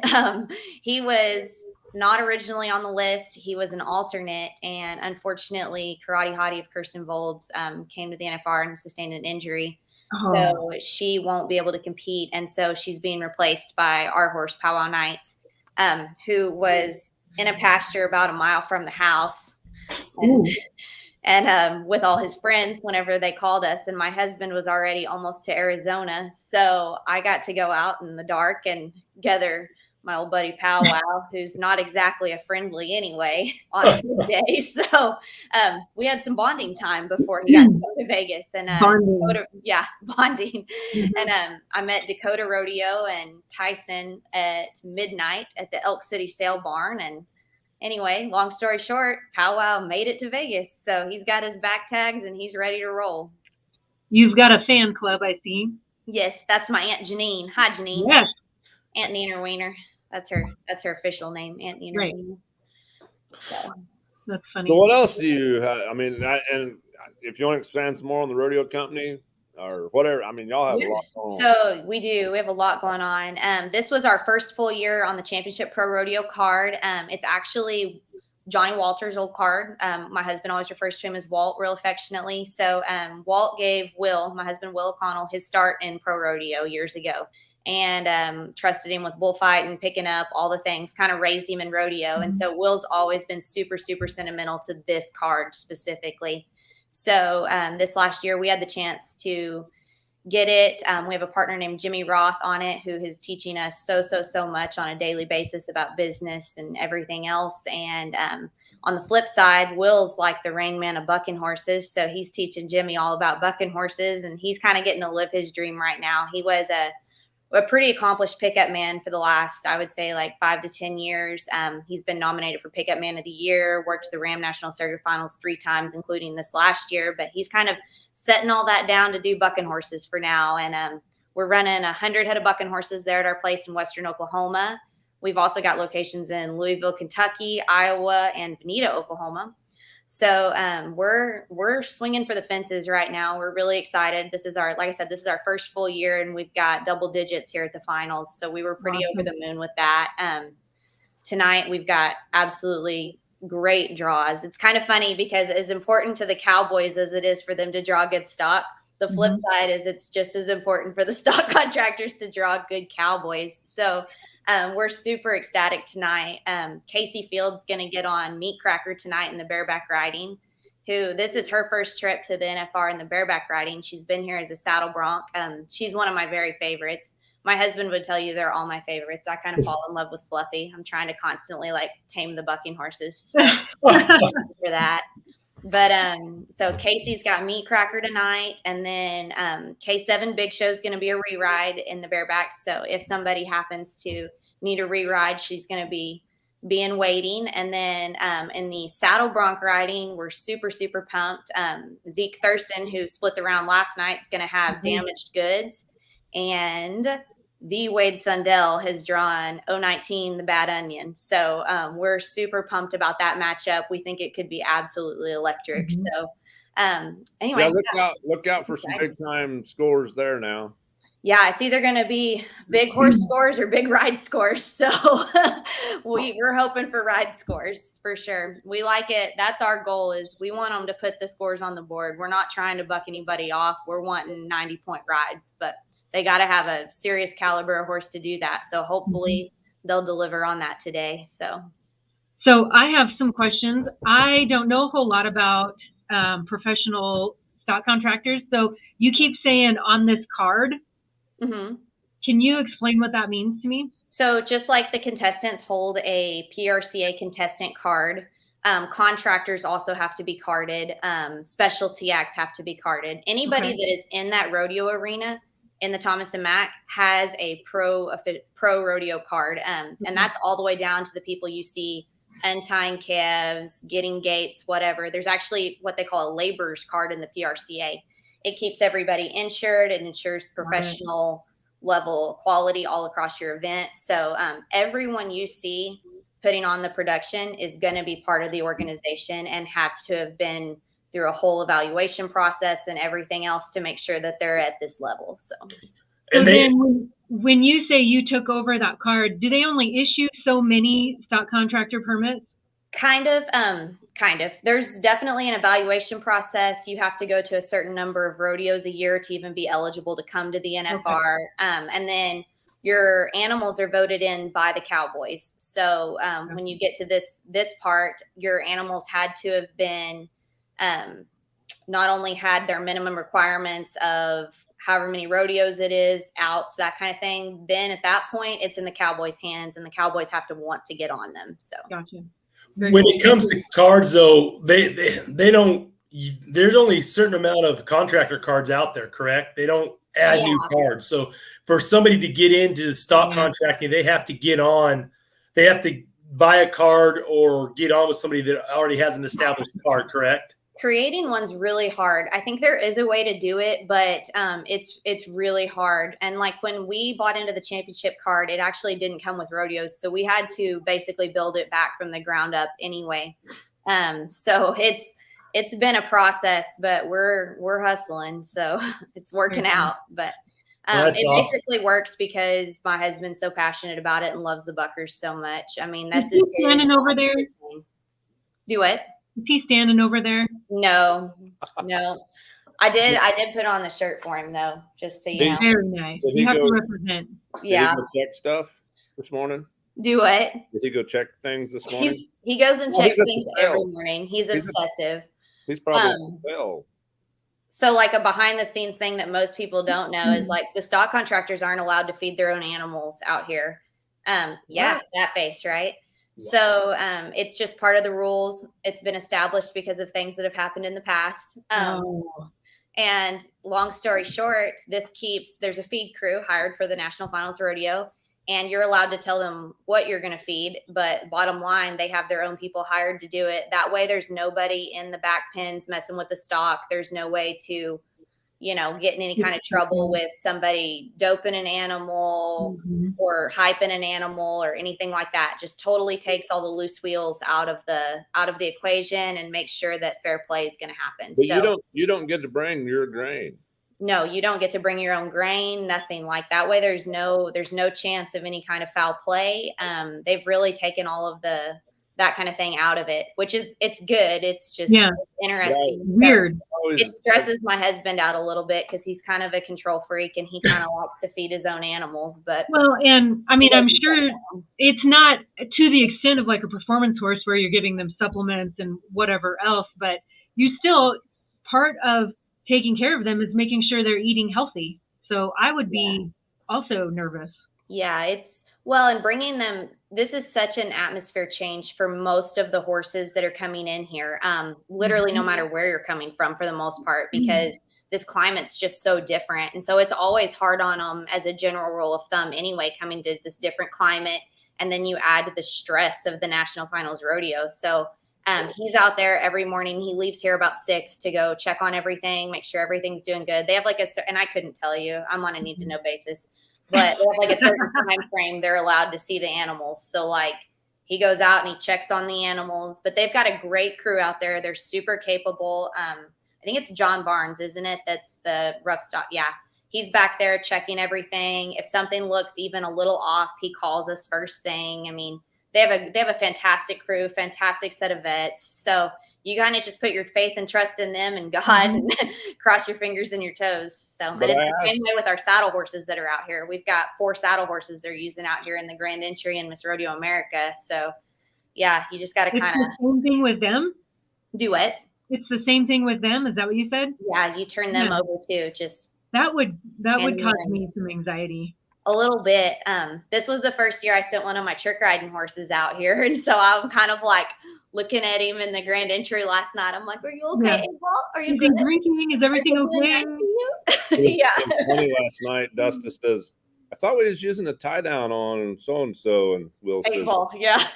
He was not originally on the list. He was an alternate, and unfortunately, Karate Hottie of Kirsten Volds came to the NFR and sustained an injury. So she won't be able to compete, and so she's being replaced by our horse Powwow Nights, who was in a pasture about a mile from the house, and with all his friends whenever they called us. And my husband was already almost to Arizona, so I got to go out in the dark and gather my old buddy Powwow, who's not exactly a friendly anyway on a good day. So we had some bonding time before he got to go to Vegas. And bonding. And I met Dakota Rodeo and Tyson at midnight at the Elk City Sale Barn. And anyway, long story short, Powwow made it to Vegas. So he's got his back tags and he's ready to roll. You've got a fan club, I see. Yes, that's my Aunt Janine. Hi, Janine. Yes. Aunt Neener Wiener. That's her official name, Aunt Neener Wiener. So. That's funny. So what else do you have? I mean, and if you want to expand some more on the rodeo company or whatever, I mean, y'all have a lot going on. So we do. We have a lot going on. This was our first full year on the Championship Pro Rodeo card. It's actually Johnny Walter's old card. My husband always refers to him as Walt real affectionately. So Walt gave my husband Will O'Connell, his start in pro rodeo years ago, and trusted him with bullfight and picking up all the things, kind of raised him in rodeo. And so Will's always been super, super sentimental to this card specifically. So this last year we had the chance to get it. We have a partner named Jimmy Roth on it, who is teaching us so much on a daily basis about business and everything else. And on the flip side, Will's like the Rain Man of bucking horses. So he's teaching Jimmy all about bucking horses, and he's kind of getting to live his dream right now. He was a pretty accomplished pickup man for the last, I would say, like 5 to 10 years. He's been nominated for Pickup Man of the Year, worked the Ram National Circuit Finals 3 times, including this last year. But he's kind of setting all that down to do bucking horses for now. And we're running 100 head of bucking horses there at our place in Western Oklahoma. We've also got locations in Louisville, Kentucky, Iowa, and Veneta, Oklahoma. So we're swinging for the fences right now. We're really excited. This is our first full year, and we've got double digits here at the finals. So we were pretty over the moon with that. Tonight we've got absolutely great draws. It's kind of funny because as important to the Cowboys as it is for them to draw good stock, the flip side is it's just as important for the stock contractors to draw good Cowboys. So we're super ecstatic tonight. Casey Field's going to get on Meat Cracker tonight in the bareback riding, who this is her first trip to the NFR in the bareback riding. She's been here as a saddle bronc. She's one of my very favorites. My husband would tell you they're all my favorites. I kind of fall in love with Fluffy. I'm trying to constantly like tame the bucking horses. So for that. But so Casey's got Meat Cracker tonight, and then K7 Big Show's going to be a re-ride in the bareback. So if somebody happens to need a re-ride, she's going to be in waiting. And then in the saddle bronc riding, we're super pumped. Zeke Thurston, who split the round last night, is going to have Damaged Goods, and the Wade Sundell has drawn 019, the Bad Onion. So we're super pumped about that matchup. We think it could be absolutely electric. So anyway. Yeah, look out for some big time scores there now. Yeah, it's either going to be big horse scores or big ride scores. So we're hoping for ride scores for sure. We like it. That's our goal, is we want them to put the scores on the board. We're not trying to buck anybody off. We're wanting 90-point rides, but they got to have a serious caliber of horse to do that. So hopefully they'll deliver on that today. So I have some questions. I don't know a whole lot about professional stock contractors. So you keep saying on this card. Can you explain what that means to me? So just like the contestants hold a PRCA contestant card, contractors also have to be carded. Specialty acts have to be carded. Anybody that is in that rodeo arena in the Thomas and Mack has a pro rodeo card. And that's all the way down to the people you see untying calves, getting gates, whatever. There's actually what they call a laborer's card in the PRCA. It keeps everybody insured. It ensures professional level quality all across your event. So everyone you see putting on the production is going to be part of the organization and have to have been through a whole evaluation process and everything else to make sure that they're at this level. So then when you say you took over that card, do they only issue so many stock contractor permits? Kind of. There's definitely an evaluation process. You have to go to a certain number of rodeos a year to even be eligible to come to the NFR. And then your animals are voted in by the Cowboys. So when you get to this part, your animals had to have been not only had their minimum requirements of however many rodeos it is, outs, that kind of thing. Then at that point, it's in the Cowboys' hands, and the Cowboys have to want to get on them. So gotcha. When it comes to cards, though, they don't. There's only a certain amount of contractor cards out there, correct? They don't add new cards. So for somebody to get into stock contracting, they have to get on. They have to buy a card or get on with somebody that already has an established card, correct? Creating one's really hard. I think there is a way to do it, but it's really hard. And like when we bought into the championship card, it actually didn't come with rodeos, so we had to basically build it back from the ground up anyway. So it's been a process, but we're hustling, so it's working out. But it basically works because my husband's so passionate about it and loves the buckers so much. I mean, this is standing over there. Do what? Is he standing over there? No. I did put on the shirt for him though, just to Very nice. Did he You have go- to represent. Yeah. Did he go check stuff this morning? Do what? Did he go check things this morning? He goes and Oh, checks he's at the things sale. every morning. He's obsessive. He's probably at the sale. So like a behind the scenes thing that most people don't know is like the stock contractors aren't allowed to feed their own animals out here. Yeah, that face, right? Wow. So it's just part of the rules. It's been established because of things that have happened in the past. And long story short, there's a feed crew hired for the National Finals Rodeo, and you're allowed to tell them what you're going to feed. But bottom line, they have their own people hired to do it. That way there's nobody in the back pens messing with the stock. There's no way to, get in any kind of trouble with somebody doping an animal or hyping an animal or anything like that. Just totally takes all the loose wheels out of the equation and makes sure that fair play is going to happen. But you don't get to bring your grain. No, you don't get to bring your own grain, nothing like that. Way there's no chance of any kind of foul play. They've really taken all of that kind of thing out of it, which it's good. It's just interesting. Right. Weird. It stresses my husband out a little bit because he's kind of a control freak and he kind of likes to feed his own animals. But and I mean, I'm sure it's not to the extent of like a performance horse where you're giving them supplements and whatever else, but you still, part of taking care of them is making sure they're eating healthy. So I would be also nervous. Yeah, and bringing them, this is such an atmosphere change for most of the horses that are coming in here. Literally no matter where you're coming from for the most part, because this climate's just so different. And so it's always hard on them as a general rule of thumb anyway, coming to this different climate. And then you add the stress of the National Finals Rodeo. So he's out there every morning. He leaves here about 6 to go check on everything, make sure everything's doing good. They have and I couldn't tell you, I'm on a need to know basis, but they have like a certain time frame they're allowed to see the animals. So like he goes out and he checks on the animals, but they've got a great crew out there. They're super capable. I think it's John Barnes, isn't it? That's the rough stock. Yeah. He's back there checking everything. If something looks even a little off, he calls us first thing. I mean, they have a fantastic crew, fantastic set of vets. So you kind of just put your faith and trust in them and God and cross your fingers and your toes. So, and it's the same way with our saddle horses that are out here. We've got 4 saddle horses they're using out here in the Grand Entry and Miss Rodeo America. So yeah, you just got to kind of. It's the same thing with them? Do what? It's the same thing with them. Is that what you said? Yeah, you turn them over too. Just that would cause me some anxiety. A little bit. This was the first year I sent one of my trick riding horses out here. And so I'm kind of like looking at him in the Grand Entry last night. I'm like, are you okay? Yeah. Are you good? Drinking? Is everything okay? It was funny last night. Dustin says, I thought we was using a tie down on so-and-so. And Will says, yeah.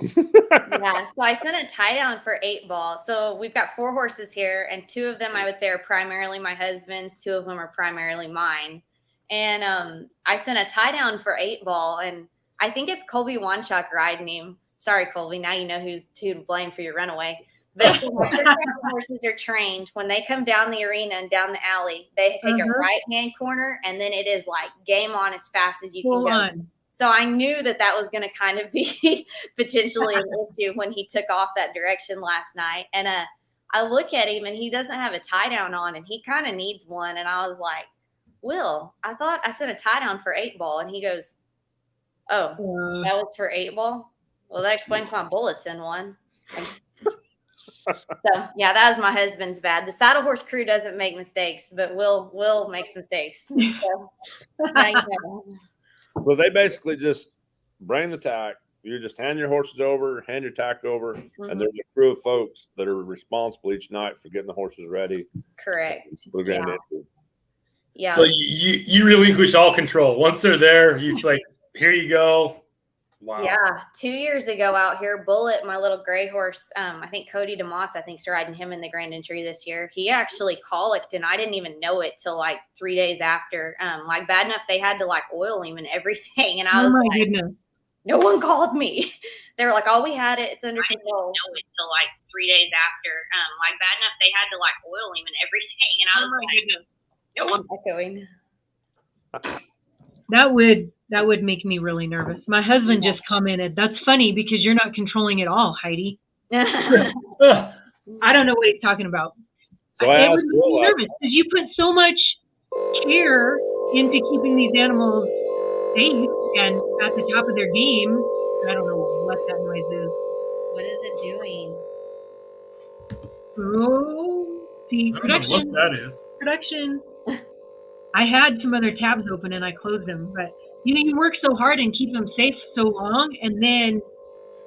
Yeah, so I sent a tie down for 8 Ball. So we've got 4 horses here, and 2 of them I would say are primarily my husband's, 2 of them are primarily mine. And I sent a tie down for 8 Ball, and I think it's Colby Wanchuk riding him. Sorry, Colby, now you know who to blame for your runaway. But so my horses are trained. When they come down the arena and down the alley, they take a right-hand corner, and then it is like game on as fast as you can go. So I knew that was going to kind of be potentially an issue when he took off that direction last night. And I look at him and he doesn't have a tie down on and he kind of needs one. And I was like, Will, I thought I sent a tie down for 8 Ball. And he goes, oh, that was for 8 Ball? Well, that explains my bulletin one. So yeah, that was my husband's bad. The saddle horse crew doesn't make mistakes, but Will makes mistakes. So now you know. So they basically just bring the tack. You just hand your horses over, hand your tack over, and there's a crew of folks that are responsible each night for getting the horses ready. Correct. Yeah. So you relinquish all control. Once they're there, it's like, here you go. Wow. Yeah. 2 years ago out here, Bullet, my little gray horse, I think Cody DeMoss, I think, is riding him in the Grand Entry this year. He actually colicked, and I didn't even know it till like 3 days after. Like bad enough they had to like oil him and everything. And I was like, goodness. No one called me. They were like, oh, we had it. It's under control. I didn't know it till like 3 days after. Like bad enough they had to like oil him and everything. And I was like, no one echoing. That would make me really nervous. My husband just commented, "That's funny because you're not controlling it all, Heidi." I don't know what he's talking about. So I It would asked make me Will nervous because you put so much care into keeping these animals safe and at the top of their game. I don't know what that noise is. What is it doing? Oh, see, I don't know what production. that is. Production. I had some other tabs open and I closed them, but you work so hard and keep them safe so long, and then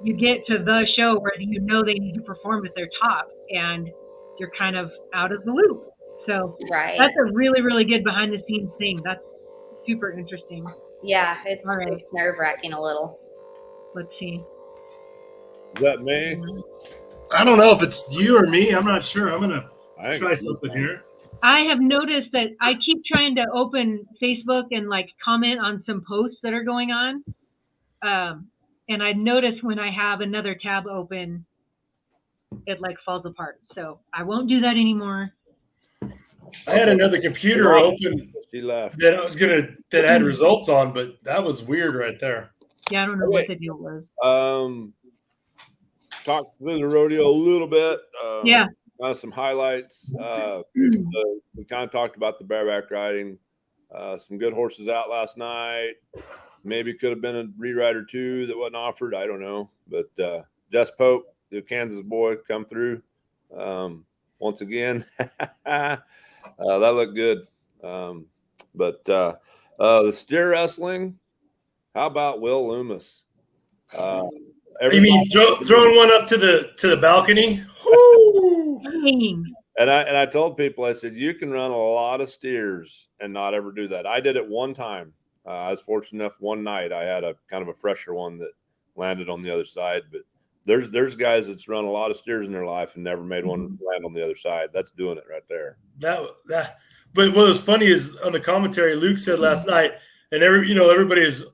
you get to the show where you know they need to perform at their top, and you're kind of out of the loop. So Right. that's a really, really good behind the scenes thing. That's super interesting. Yeah, it's Right. nerve-wracking a little. Let's see. Is that me? I don't know if it's you or me. I'm not sure. I'm gonna I think try it's something you. here. I have noticed that I keep trying to open Facebook and like comment on some posts that are going on. And I notice when I have another tab open, it like falls apart. So I won't do that anymore. I had another computer open She left. that had results on, but that was weird right there. Yeah, I don't know what the deal was. Talked through the rodeo a little bit. Yeah. Some highlights. We kind of talked about the bareback riding. Some good horses out last night. Maybe could have been a rewrite or two that wasn't offered. I don't know. But Jess Pope, the Kansas boy, come through once again. That looked good. But the steer wrestling, how about Will Loomis? You mean throwing one up to the balcony? And I told people, I said, you can run a lot of steers and not ever do that. I did it one time. I was fortunate enough one night. I had a kind of a fresher one that landed on the other side. But there's guys that's run a lot of steers in their life and never made one land on the other side. That's doing it right there. But what was funny is on the commentary, Luke said last night, and everybody is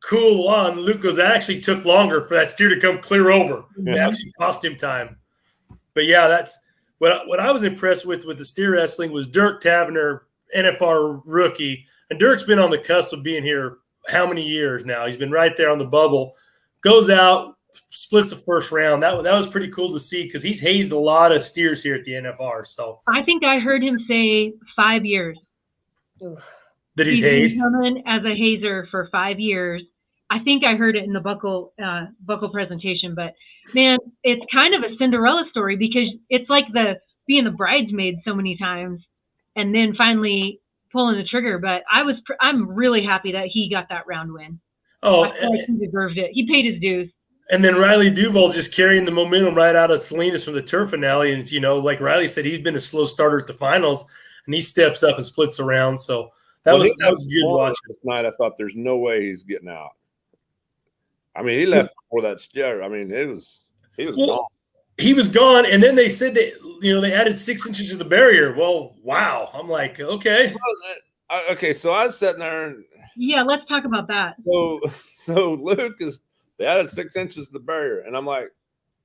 cool on. Luke goes, that actually took longer for that steer to come clear over. It actually cost him time. But yeah, that's what I was impressed with the steer wrestling was Dirk Tavener, NFR rookie. And Dirk's been on the cusp of being here how many years now? He's been right there on the bubble. Goes out, splits the first round. That was pretty cool to see because he's hazed a lot of steers here at the NFR. So I think I heard him say 5 years. That he's hazed? Been coming as a hazer for 5 years. I think I heard it in the buckle presentation, but man, it's kind of a Cinderella story because it's like being the bridesmaid so many times and then finally pulling the trigger. But I'm really happy that he got that round win. Oh, I feel like he deserved it. He paid his dues. And then Riley Duval just carrying the momentum right out of Salinas from the turf finale. And, like Riley said, he's been a slow starter at the finals, and he steps up and splits around. So that was good watching. This night, I thought there's no way he's getting out. I mean, he left before that steer. I mean, he was gone. He was gone, and then they said that they added 6 inches to the barrier. Well, wow! I'm like, okay, okay. So I was sitting there. And, yeah, let's talk about that. So Luke they added 6 inches to the barrier, and I'm like,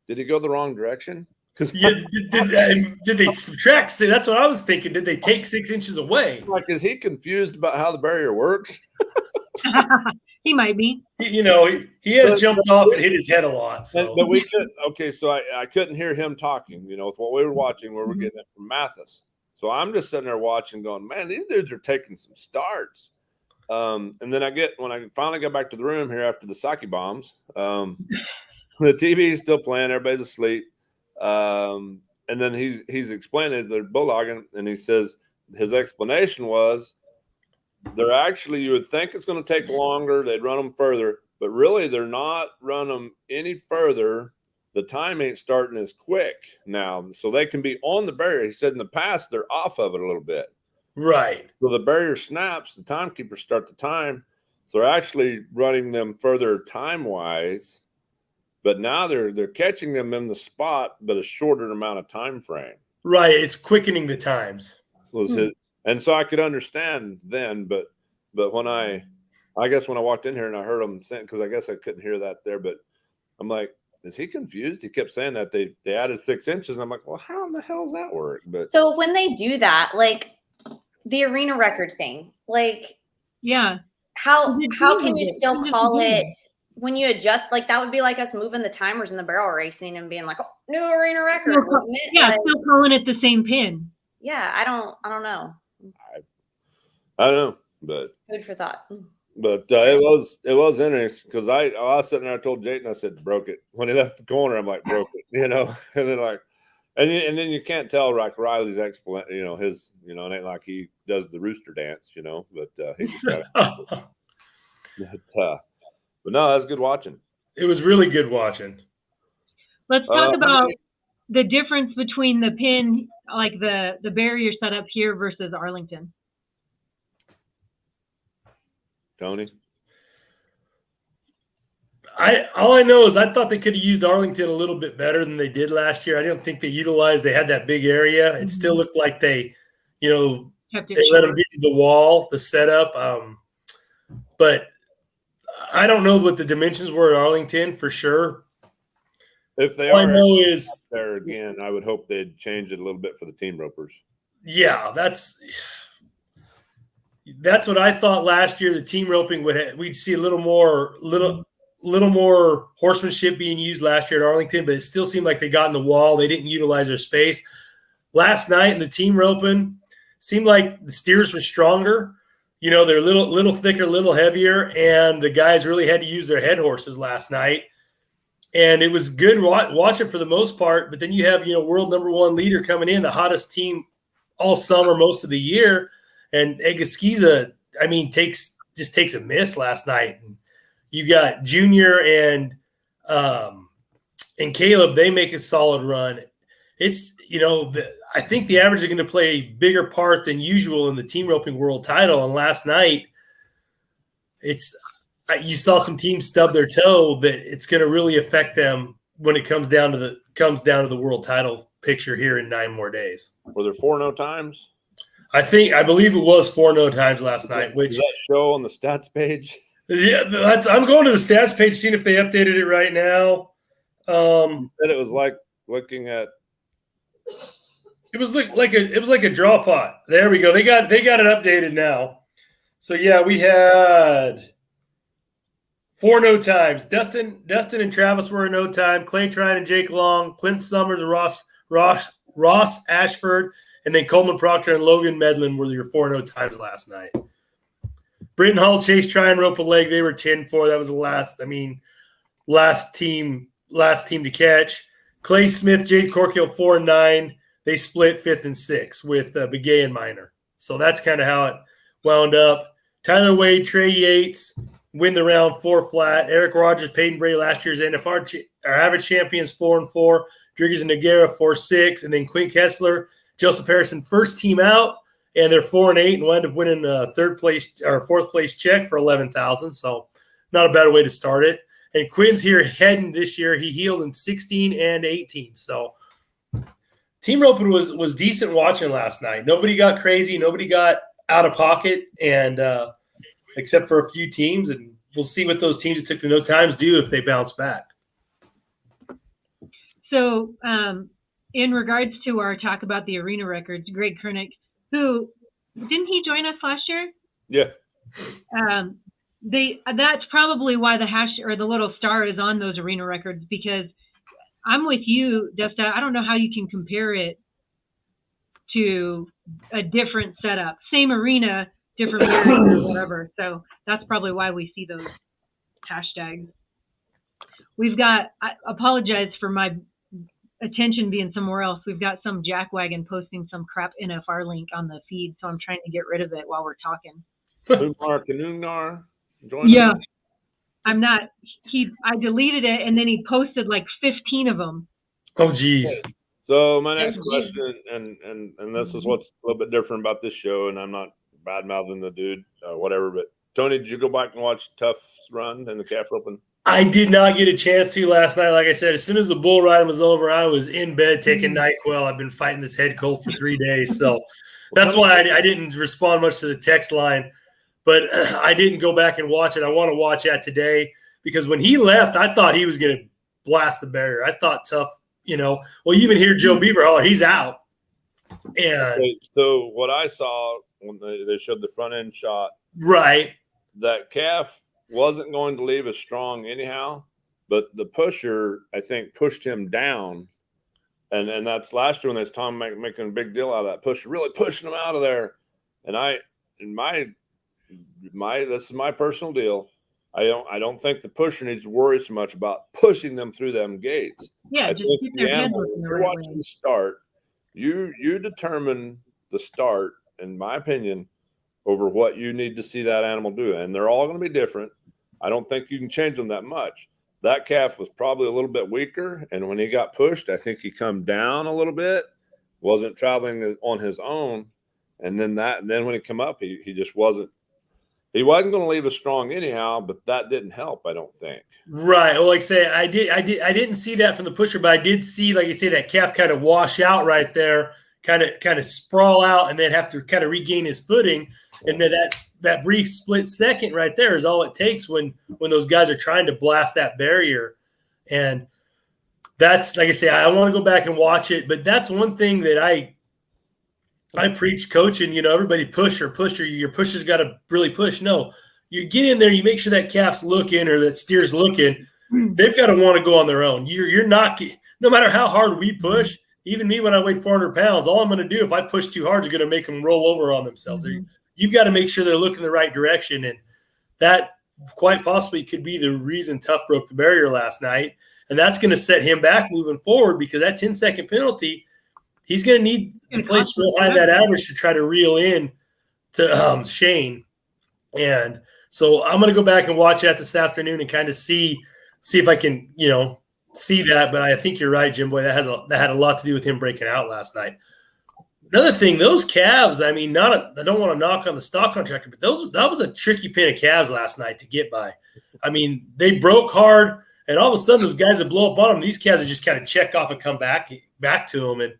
did he go the wrong direction? Because did they subtract? That's what I was thinking. Did they take 6 inches away? Like, is he confused about how the barrier works? He might be. He has jumped off and hit his head a lot. So. But we couldn't. Okay, so I couldn't hear him talking. With what we were watching, where we're getting it from Mathis. So I'm just sitting there watching, going, man, these dudes are taking some starts. And then when I finally got back to the room here after the sake bombs, the TV is still playing, everybody's asleep. And then he's explaining they're bulldogging, and he says his explanation was they're actually, you would think it's going to take longer, they'd run them further, but really they're not running them any further. The time ain't starting as quick now, so they can be on the barrier. He said in the past they're off of it a little bit. Right. So the barrier snaps, the timekeepers start the time. So they're actually running them further time-wise, but now they're catching them in the spot, but a shorter amount of time frame. Right. It's quickening the times. And so I could understand then, but when I guess when I walked in here and I heard him saying, because I guess I couldn't hear that there, but I'm like, is he confused? He kept saying that they added 6 inches. And I'm like, well, how in the hell does that work? But so when they do that, like the arena record thing, like yeah, how It can you changes it. still Changes call the it game. when you adjust? Like that would be like us moving the timers in the barrel racing and being like, oh, new arena record, Still wouldn't it? Yeah, Like, still calling it the same pin. yeah, I don't know. I don't know, but Food for thought. it was interesting because I was sitting there. I told Jayton, I said, broke it when he left the corner. I'm like, broke it, and then like, and then you can't tell like Riley's his, it ain't like he does the rooster dance, but he just got it. But no, that's good watching. It was really good watching. Let's talk about the difference between the pin, like the barrier setup here versus Arlington. Tony? All I know is I thought they could have used Arlington a little bit better than they did last year. I didn't think they had that big area. It still looked like they let them get to the wall, the setup. But I don't know what the dimensions were at Arlington for sure. If they all I know is there again, I would hope they'd change it a little bit for the team ropers. Yeah, that's what I thought last year. The team roping we'd see a little more horsemanship being used last year at Arlington, but it still seemed like they got in the wall. They didn't utilize their space. Last night in the team roping, seemed like the steers were stronger. They're a little thicker, a little heavier, and the guys really had to use their head horses last night. And it was good watching for the most part. But then you have, world number one leader coming in, the hottest team all summer, most of the year. And Egaskiza, takes a miss last night. And you got Junior and Caleb, they make a solid run. It's, I think the average is going to play a bigger part than usual in the team roping world title. And last night, you saw some teams stub their toe that it's going to really affect them when it comes down to the world title picture here in 9 more days. Were there 4 no times? I believe it was 4 no times last night. Which does that show on the stats page? Yeah, I'm going to the stats page, seeing if they updated it right now. And it was like looking at. It was like a draw pot. There we go. They got it updated now. So yeah, we had 4 no times. Dustin and Travis were a no time. Clay Trine and Jake Long, Clint Summers and Ross Ashford, and then Coleman Proctor and Logan Medlin were your 4 no times last night. Britton Hall, Chase Trine, rope a leg. They were 10-4. That was the last team to catch. Clay Smith, Jade Corkill, 4 and 9. They split 5th and 6th with Begay and Minor. So that's kind of how it wound up. Tyler Wade, Trey Yates win the round 4 flat. Eric Rogers, Peyton Bray, last year's NFR average champions, 4 and 4. Driggers and Noguera, 4-6. And then Quinn Kessler, Joseph Harrison, first team out. And they're 4 and 8 and wind up winning 4th place check for $11,000. So not a bad way to start it. And Quinn's here heading this year. He healed in 16 and 18. So team roping was decent watching last night. Nobody got crazy. Nobody got out of pocket, and except for a few teams. And we'll see what those teams that took the no times do if they bounce back. So in regards to our talk about the arena records, Greg Kernick, who didn't he join us last year? Yeah. That's probably why the hash or the little star is on those arena records, because I'm with you, Dustin. I don't know how you can compare it to a different setup, same arena, different or whatever. So that's probably why we see those hashtags. I apologize for my attention being somewhere else. We've got some jackwagon posting some crap NFR link on the feed, so I'm trying to get rid of it while we're talking. Yeah, I'm not. I deleted it, and then he posted like 15 of them. Oh, geez. So my next question, and this is what's a little bit different about this show, and I'm not bad mouthing the dude, whatever. But Tony, did you go back and watch Tough's run in the calf roping? I did not get a chance to last night. Like I said, as soon as the bull riding was over, I was in bed taking NyQuil. I've been fighting this head cold for 3 days, so that's why I didn't respond much to the text line. But I didn't go back and watch it. I want to watch that today, because when he left, I thought he was going to blast the barrier. I thought Tough, well, you even hear Joe Beaver holler, he's out. And so what I saw when they showed the front end shot, right, that calf wasn't going to leave as strong anyhow, but the pusher, I think, pushed him down. And that's last year when there's Tom making a big deal out of that pusher, really pushing him out of there. And this is my personal deal. I don't think the pusher needs to worry so much about pushing them through them gates. Yeah, I just think keep the their head animal, looking the you're right watching way. the start, you determine the start, in my opinion, over what you need to see that animal do. And they're all going to be different. I don't think you can change them that much. That calf was probably a little bit weaker. And when he got pushed, I think he come down a little bit, wasn't traveling on his own. And then when he come up, he just wasn't going to leave us strong anyhow, but that didn't help, I don't think. Right. Well, like I say, I didn't see that from the pusher, but I did see, like you say, that calf kind of wash out right there, kind of sprawl out, and then have to kind of regain his footing. And then that brief split second right there is all it takes when those guys are trying to blast that barrier. And that's, like I say, I want to go back and watch it, but that's one thing that I preach coaching, everybody pusher, your pusher's got to really push. No, you get in there, you make sure that calf's looking or that steer's looking. They've got to want to go on their own. You're not, no matter how hard we push, even me when I weigh 400 pounds, all I'm going to do if I push too hard is going to make them roll over on themselves. Mm-hmm. You've got to make sure they're looking the right direction. And that quite possibly could be the reason Tough broke the barrier last night. And that's going to set him back moving forward, because that 10-second penalty, he's going to need to place real high that average to try to reel in to Shane. And so I'm going to go back and watch that this afternoon and kind of see if I can, see that. But I think you're right, Jim Boy. That had a lot to do with him breaking out last night. Another thing, those calves, I mean, I don't want to knock on the stock contractor, but that was a tricky pen of calves last night to get by. I mean, they broke hard, and all of a sudden those guys that blow up on them, these calves would just kind of check off and come back to them. And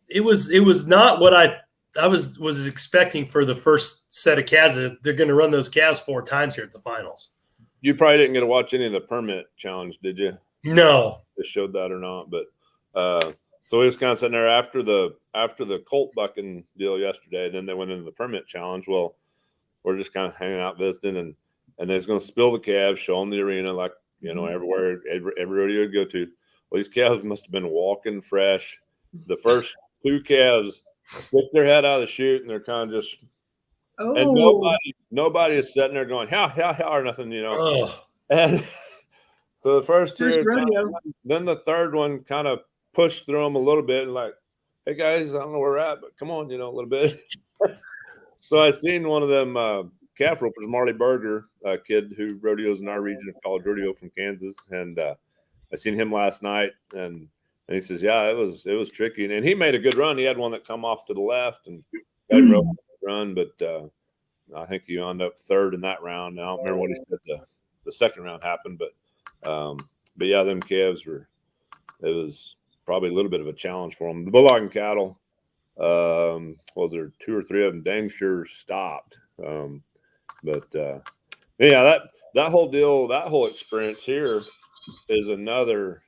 it was not what I was expecting for the first set of calves. They're going to run those calves 4 times here at the finals. You probably didn't get to watch any of the permit challenge, did you? No. It showed that or not, but so he was kind of sitting there after the colt bucking deal yesterday, and then they went into the permit challenge. Well, we're just kind of hanging out visiting, and they're going to spill the calves, show them the arena like, everywhere, every rodeo you go to. Well, these calves must have been walking fresh. The first 2 calves stick their head out of the chute, and they're kind of just and nobody is sitting there going, how, or nothing, Oh. And so the first 2, then the third one kind of pushed through them a little bit and like, hey guys, I don't know where we're at, but come on, a little bit. So I seen one of them calf ropers, Marley Berger, a kid who rodeos in our region of College Rodeo from Kansas, and I seen him last night, and he says, yeah, it was tricky, and he made a good run. He had one that come off to the left and got a run, but I think he ended up 3rd in that round. I don't remember what he said the second round happened, but yeah, them calves it was probably a little bit of a challenge for them. The bulldogging cattle, was there 2 or 3 of them dang sure stopped. But yeah, that whole deal, that whole experience here is another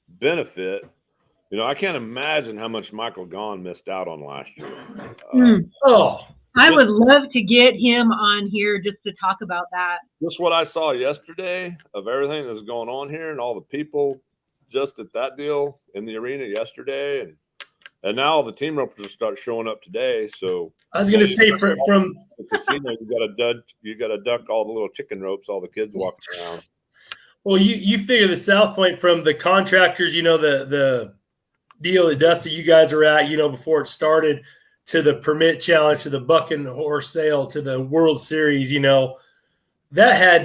benefit. I can't imagine how much Michael Gaughan missed out on last year. I would love to get him on here just to talk about that. Just what I saw yesterday of everything that's going on here and all the people just at that deal in the arena yesterday, and now the team ropers will start showing up today. So I was going to say from the casino, you got to duck all the little chicken ropes, all the kids walking around. Well, you figure the South Point from the contractors, the deal that Dustin, you guys are at, before it started, to the permit challenge, to the bucking horse sale, to the World Series, that had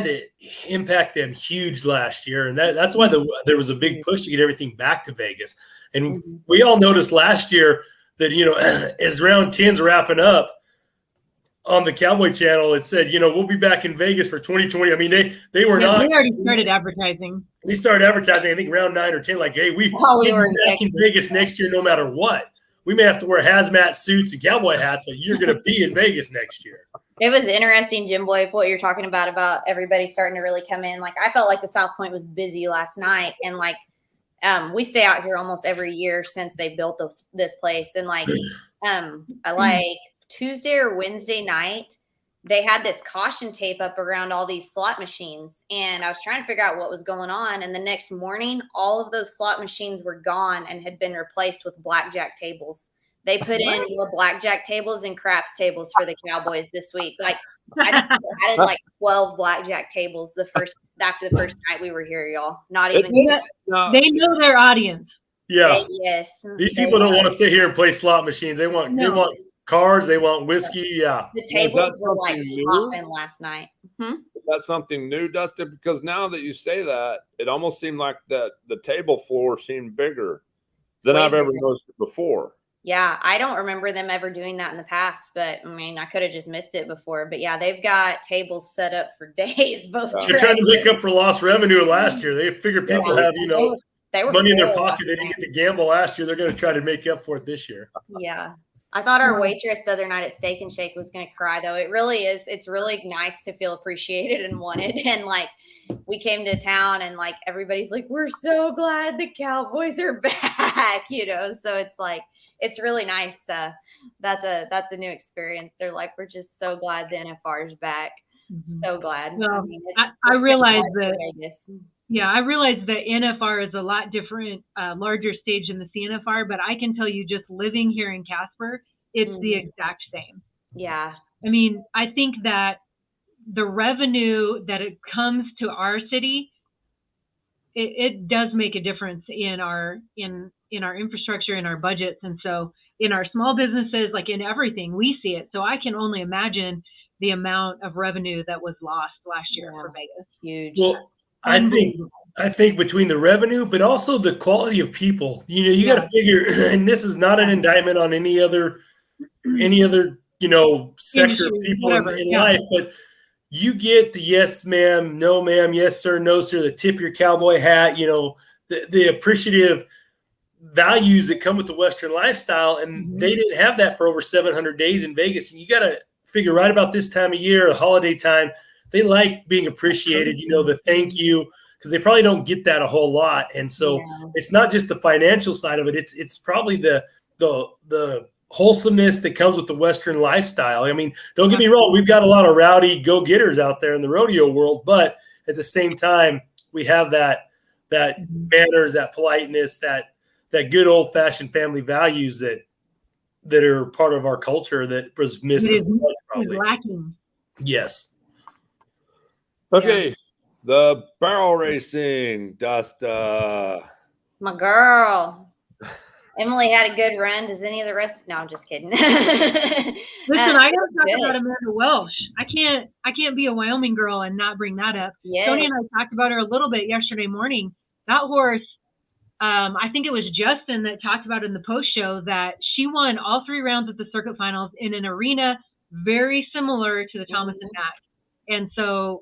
to impact them huge last year. And that's why there was a big push to get everything back to Vegas. And we all noticed last year that, as round 10's wrapping up on the Cowboy Channel, it said, we'll be back in Vegas for 2020. I mean, they were not. They already started advertising. They started advertising, I think, round 9 or 10, like, hey, we'll be back in Vegas next year no matter what. We may have to wear hazmat suits and cowboy hats, but you're going to be in Vegas next year. It was interesting, Jim Boy, what you're talking about everybody starting to really come in. Like, I felt like the South Point was busy last night, and like we stay out here almost every year since they built this place, and like I like Tuesday or Wednesday night, they had this caution tape up around all these slot machines. And I was trying to figure out what was going on. And the next morning, all of those slot machines were gone and had been replaced with blackjack tables. They put in more blackjack tables and craps tables for the Cowboys this week. Like, I think they added like 12 blackjack tables after the first night we were here, y'all. Not even. They know their audience. Yeah. Yes. These people don't want to sit here and play slot machines. They want cars. They want whiskey. Yeah. The tables were like popping last night. Is that something new, Dustin? Because now that you say that, it almost seemed like the table floor seemed bigger than I've ever noticed before. Yeah, I don't remember them ever doing that in the past, but I mean, I could have just missed it before. But yeah, they've got tables set up for days. Both they're trying to make up for lost revenue last year. They figured people have, they were money in their pocket. They didn't get to gamble last year. They're going to try to make up for it this year. Yeah. I thought our waitress the other night at Steak and Shake was going to cry, though. It really is. It's really nice to feel appreciated and wanted. And like, we came to town and like, everybody's like, we're so glad the Cowboys are back, So it's like, it's really nice. That's a new experience. They're like, we're just so glad the NFR is back. So glad. Well, I mean, I realize that. Yeah, I realize that NFR is a lot different, larger stage than the CNFR, but I can tell you just living here in Casper, it's the exact same. Yeah. I mean, I think that the revenue that it comes to our city, it does make a difference in our infrastructure, in our budgets. And so in our small businesses, like in everything, we see it. So I can only imagine the amount of revenue that was lost last year for Vegas. Huge. Well, I think between the revenue, but also the quality of people, you got to figure, and this is not an indictment on any other, sector of people in life, but you get the yes, ma'am, no, ma'am, yes, sir, no, sir, the tip your cowboy hat, the appreciative values that come with the Western lifestyle. And they didn't have that for over 700 days in Vegas. And you got to figure right about this time of year, holiday time, they like being appreciated, the thank you, because they probably don't get that a whole lot. And so it's not just the financial side of it. It's probably the wholesomeness that comes with the Western lifestyle. I mean, don't get me wrong. We've got a lot of rowdy go-getters out there in the rodeo world, but at the same time, we have that manners, that politeness, that good old-fashioned family values that are part of our culture that was missed. Probably lacking. Yes. Okay. The barrel racing, Dust. My girl. Emily had a good run. Does any of the rest? No, I'm just kidding. Listen, I gotta talk about Amanda Welsh. I can't be a Wyoming girl and not bring that up. Yes. Tony and I talked about her a little bit yesterday morning. That horse, I think it was Justin that talked about in the post show that she won all 3 rounds of the circuit finals in an arena very similar to the Thomas and Mack. And so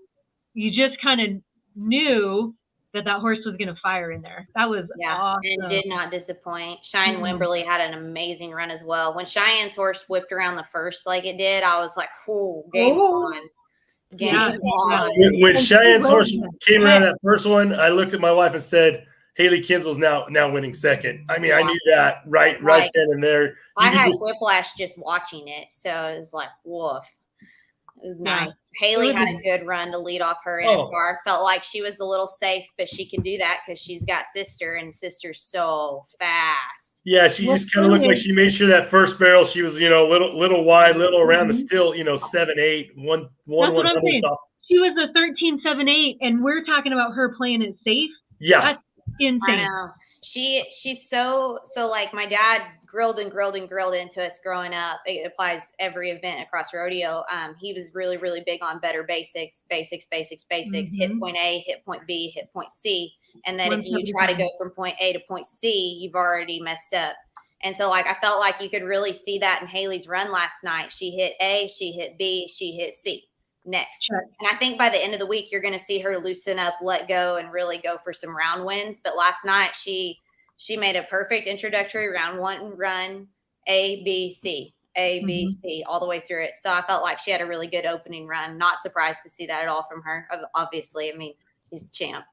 you just kind of knew that horse was going to fire in there. That was awesome. And did not disappoint. Cheyenne Wimberly had an amazing run as well. When Cheyenne's horse whipped around the first like it did, I was like, "Oh, game on." Game on. When Cheyenne's horse came around that first one, I looked at my wife and said, Hayley Kinsel's now winning second. I mean, I knew that right then and there. I had whiplash just watching it, so it was like, woof. It was nice. Hayley had a good run to lead off her NFR. Felt like she was a little safe, but she can do that because she's got sister, and sister's so fast. Yeah, she just kind of looked like she made sure that first barrel she was, little wide, little around, but still, 7-8, 1. That's what I'm saying. She was a 13-7-8, and we're talking about her playing it safe. Yeah, that's insane. I know. She's so like my dad grilled into us growing up. It applies every event across rodeo. He was really, really big on better basics, hit point A, hit point B, hit point C. And then if you try to go from point A to point C, you've already messed up. And so like, I felt like you could really see that in Hayley's run last night. She hit A, she hit B, she hit C. Next. Sure. And I think by the end of the week, you're going to see her loosen up, let go, and really go for some round wins. But last night, she made a perfect introductory round 1 run, A, B, C, A, B, C, all the way through it. So I felt like she had a really good opening run. Not surprised to see that at all from her. Obviously, I mean, she's the champ.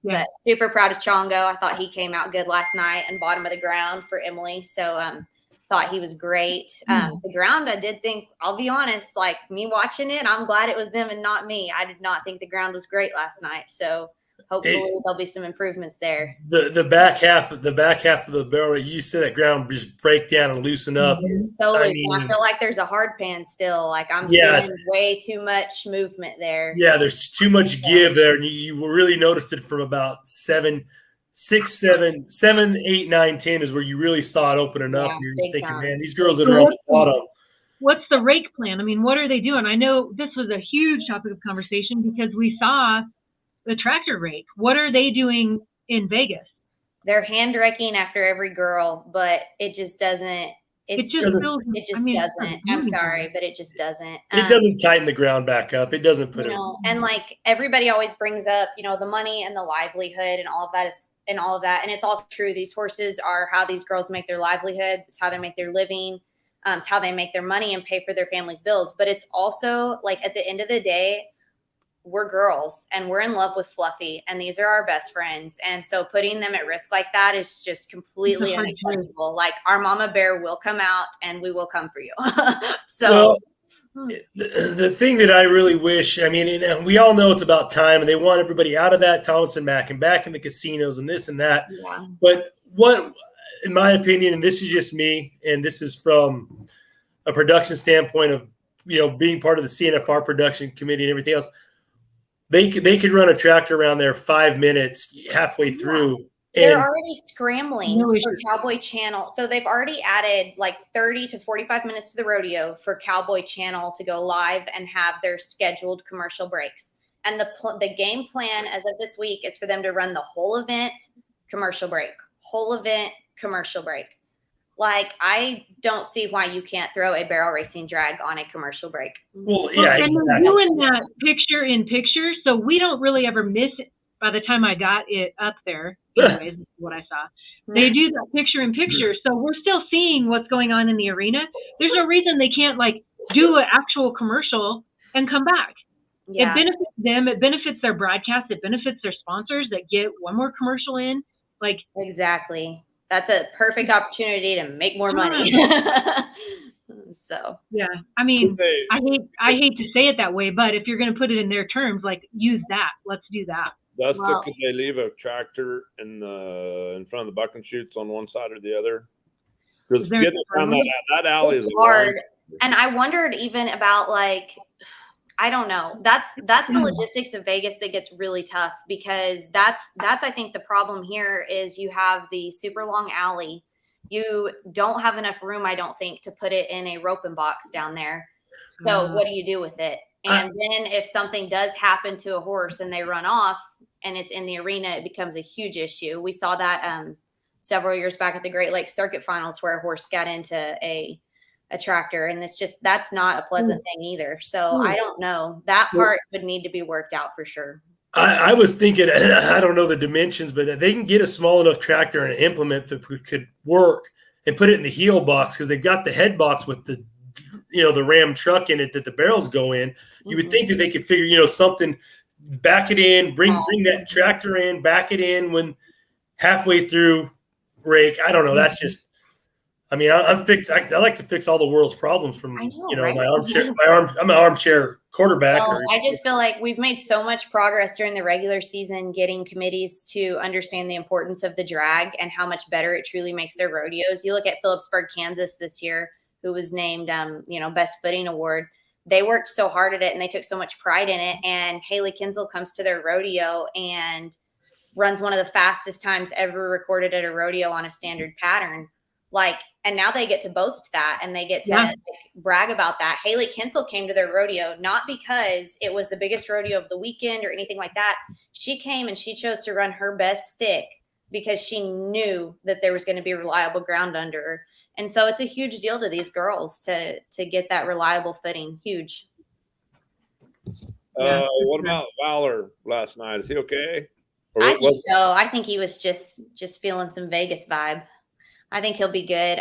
Yeah. But super proud of Chongo. I thought he came out good last night and bottom of the ground for Emily. So Thought he was great. The ground, I did think, I'll be honest, like me watching it, I'm glad it was them and not me. I did not think the ground was great last night. So hopefully there'll be some improvements there. The back half of the barrel, you see that ground just break down and loosen up. So loose. I feel like there's a hard pan still. Like I'm seeing way too much movement there. Yeah, there's too much give there. And you really noticed it from about 7, 8, 9, 10 is where you really saw it opening up. And you're just thinking, man, these girls that are on the bottom. What's the rake plan? I mean, what are they doing? I know this was a huge topic of conversation because we saw the tractor rake. What are they doing in Vegas? They're hand raking after every girl, but it just doesn't. It just doesn't. I'm sorry, but it just doesn't. It doesn't tighten the ground back up. It doesn't put it. And like everybody always brings up, the money and the livelihood and all of that and it's all true. These horses are how these girls make their livelihood. It's how they make their living. It's how they make their money and pay for their family's bills. But it's also like at the end of the day, we're girls and we're in love with Fluffy and these are our best friends. And so putting them at risk like that is just completely unacceptable. Like our mama bear will come out and we will come for you. The thing that I really wish, I mean, and we all know it's about time and they want everybody out of that Thomas and Mack and back in the casinos and this and that. Yeah. But what, in my opinion, and this is just me, and this is from a production standpoint of, being part of the CNFR production committee and everything else, they could run a tractor around there 5 minutes halfway through. They're already scrambling for Cowboy Channel. So they've already added like 30 to 45 minutes to the rodeo for Cowboy Channel to go live and have their scheduled commercial breaks. And the game plan as of this week is for them to run the whole event, commercial break, whole event, commercial break. Like, I don't see why you can't throw a barrel racing drag on a commercial break. Well, yeah, and they're doing that picture in picture, so we don't really ever miss it. By the time I got it up there, anyways, this is what I saw. They do that picture in picture, so we're still seeing what's going on in the arena. There's no reason they can't like do an actual commercial and come back. Yeah. It benefits them. It benefits their broadcast. It benefits their sponsors that get one more commercial in. Like exactly. That's a perfect opportunity to make more money. So yeah, I mean, I hate to say it that way, but if you're going to put it in their terms, like use that. Let's do that. Dustin, could they leave a tractor in front of the buck and shoots on one side or the other? Because getting around that alley is hard. And I wondered even about like, I don't know. That's the logistics of Vegas that gets really tough because that's I think the problem here is you have the super long alley. You don't have enough room, I don't think, to put it in a roping box down there. So what do you do with it? And then if something does happen to a horse and they run off and it's in the arena, it becomes a huge issue. We saw that several years back at the Great Lakes Circuit Finals where a horse got into a tractor, and that's not a pleasant thing either. So I don't know. That part would need to be worked out for sure. I was thinking, I don't know the dimensions, but they can get a small enough tractor and an implement that could work and put it in the heel box because they've got the head box with the Ram truck in it that the barrels go in. You would think that they could figure, something, back it in, bring that tractor in, back it in when halfway through rake. I don't know. That's just, I mean, I'm fixed. I like to fix all the world's problems from, right? my armchair. I'm an armchair quarterback. I just feel like we've made so much progress during the regular season, getting committees to understand the importance of the drag and how much better it truly makes their rodeos. You look at Phillipsburg, Kansas this year, who was named, Best Footing Award. They worked so hard at it and they took so much pride in it. And Hayley Kinsel comes to their rodeo and runs one of the fastest times ever recorded at a rodeo on a standard pattern. And now they get to boast that and they get to brag about that. Hayley Kinsel came to their rodeo, not because it was the biggest rodeo of the weekend or anything like that. She came and she chose to run her best stick because she knew that there was going to be reliable ground under her. And so it's a huge deal to these girls to get that reliable footing. Huge. What about Fowler last night? Is he okay? I think so. I think he was just feeling some Vegas vibe. I think he'll be good.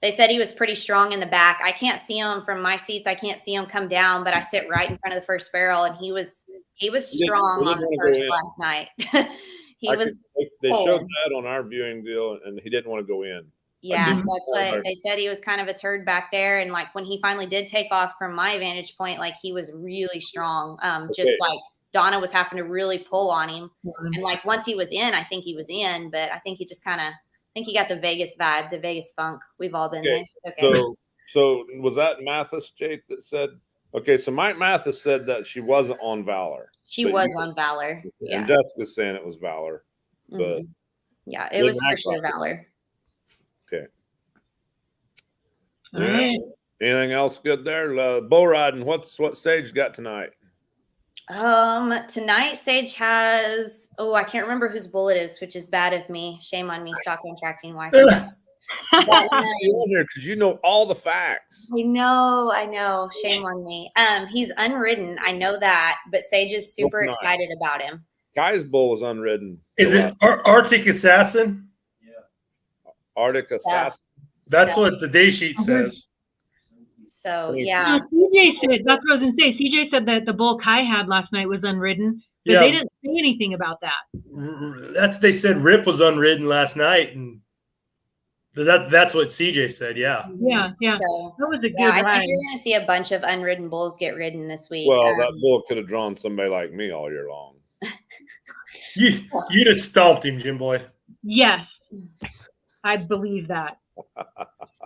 They said he was pretty strong in the back. I can't see him from my seats. I can't see him come down, but I sit right in front of the first barrel, and he was strong on the first last night. They showed that on our viewing deal, and he didn't want to go in. Yeah, Mhm. that's what they said. He was kind of a turd back there. And like when he finally did take off from my vantage point, like he was really strong. Just like Donna was having to really pull on him. And like once he was in, I think he was in, but I think he just kind of, I think he got the Vegas vibe, the Vegas funk. We've all been there. Okay. So was that Mathis, Jake, that said, okay, so Mike Mathis said that she wasn't on Valor. She was on Valor. Yeah. And Jessica's saying it was Valor. But yeah, it was for sure Valor. Okay. All right. Anything else good there? Bull riding. What Sage got tonight? Tonight Sage has, I can't remember whose bull it is, which is bad of me. Shame on me, stock contracting wife. But, you in here because you know all the facts. I know. Shame on me. He's unridden. I know that, but Sage is super excited about him. Kai's bull is unridden. Is it Arctic Assassin? Arctic Assassin. That's what the day sheet says. So yeah. CJ said, that's what I was gonna say. CJ said that the bull Kai had last night was unridden, but they didn't say anything about that. They said Rip was unridden last night, and that's what CJ said. Yeah. Yeah. So, that was a good I ride. think you're gonna see a bunch of unridden bulls get ridden this week. Well, that bull could have drawn somebody like me all year long. You just stomped him, Jim Boy. Yes, I believe that.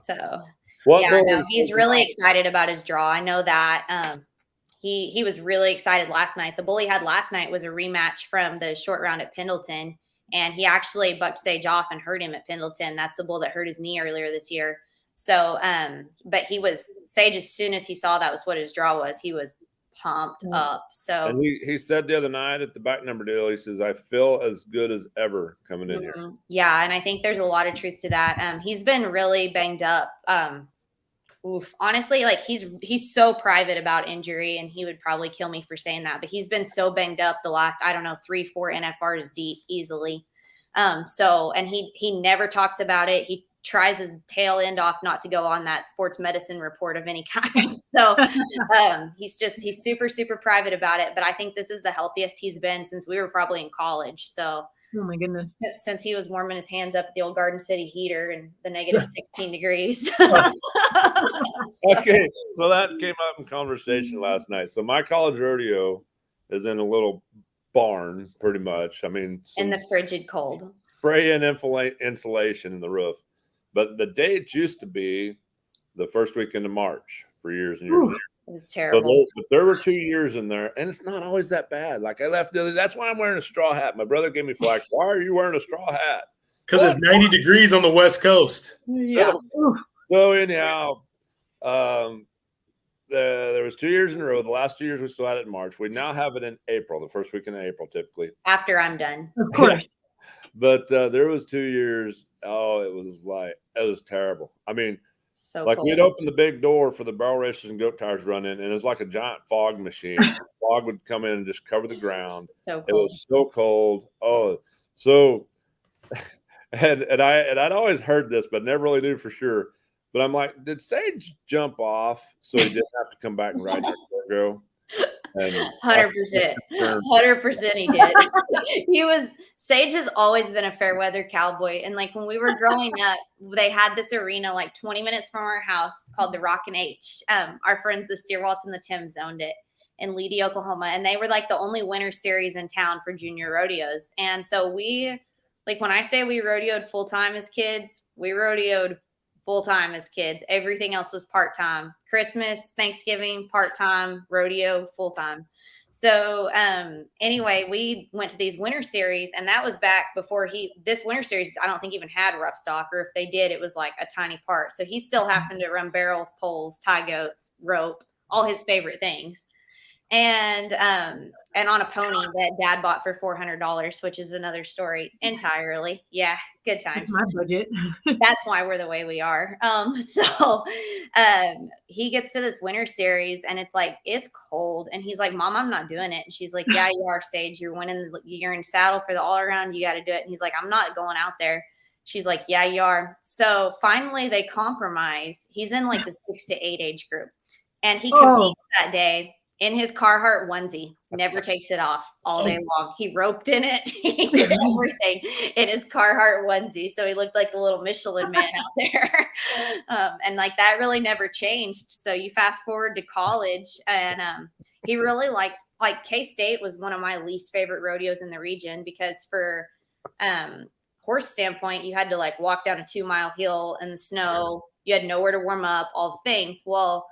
So What he's really excited about his draw. I know that. He was really excited last night. The bull he had last night was a rematch from the short round at Pendleton, and he actually bucked Sage off and hurt him at Pendleton. That's the bull that hurt his knee earlier this year. So, but Sage, as soon as he saw that was what his draw was, he was pumped up. So, and he said the other night at the back number deal, he says, I feel as good as ever coming in here. Yeah, and I think there's a lot of truth to that. He's been really banged up. Honestly, like he's so private about injury, and he would probably kill me for saying that, but he's been so banged up the last, 3-4 NFRs deep easily. And he never talks about it. He tries his tail end off not to go on that sports medicine report of any kind. So he's super, super private about it. But I think this is the healthiest he's been since we were probably in college. So oh my goodness. Since he was warming his hands up at the old Garden City heater and the negative 16 degrees. Okay. So that came up in conversation last night. So my college rodeo is in a little barn, pretty much. I mean, in the frigid cold. Spray and insulation in the roof. But the dates used to be the first weekend of March for years and years and years. It was terrible. But there were 2 years in there, and it's not always that bad. Like I left that's why I'm wearing a straw hat. My brother gave me flack. Why are you wearing a straw hat? Because it's 90 degrees on the West Coast. Yeah. So anyhow, there was 2 years in a row. The last 2 years we still had it in March. We now have it in April, the first weekend of April, typically. After I'm done. Of course. But there was 2 years. Oh, it was terrible. I mean, so like cold. we'd open the big door for the barrel races and goat tires run in, and it was like a giant fog machine. Fog would come in and just cover the ground. So cold. It was so cold. Oh, so and I'd always heard this, but never really knew for sure. But I'm like, did Sage jump off so he didn't have to come back and ride your cargo? 100%. 100% he did. Sage has always been a fair weather cowboy. And like when we were growing up, they had this arena like 20 minutes from our house called the Rockin' H. Our friends, the Steerwalts and the Tims owned it in Leedy, Oklahoma. And they were like the only winter series in town for junior rodeos. And so when I say we rodeoed full time as kids, we rodeoed full time as kids. Everything else was part time. Christmas, Thanksgiving, part time. Rodeo, full time. So anyway, we went to these winter series, and that was back before this winter series, I don't think even had rough stock, or if they did, it was like a tiny part. So he still happened to run barrels, poles, tie goats, rope, all his favorite things. And on a pony that Dad bought for $400, which is another story entirely. Yeah, good times. That's my budget. That's why we're the way we are. So he gets to this winter series, and it's like it's cold, and he's like, "Mom, I'm not doing it." And she's like, "Yeah, you are, Sage. You're winning. You're in saddle for the all around. You got to do it." And he's like, "I'm not going out there." She's like, "Yeah, you are." So finally, they compromise. He's in like the 6 to 8 age group, and he competes that day in his Carhartt onesie, never takes it off all day long. He roped in it. He did everything in his Carhartt onesie. So he looked like a little Michelin man out there. And like that really never changed. So you fast forward to college and he really liked, like K-State was one of my least favorite rodeos in the region because for horse standpoint, you had to like walk down a 2-mile hill in the snow. You had nowhere to warm up, all the things. Well,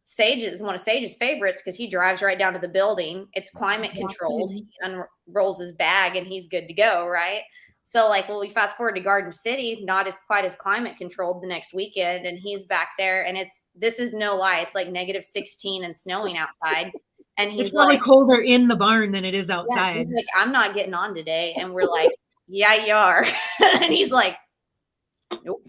Sage is one of Sage's favorites because he drives right down to the building. It's climate controlled. He unrolls his bag and he's good to go, right? So like, well, we fast forward to Garden City, not as quite as climate controlled the next weekend, and he's back there, and this is no lie, it's like -16 and snowing outside, and he's it's probably like colder in the barn than it is outside. yeah, he's like, I'm not getting on today, and we're like, yeah, you are, and he's like, nope.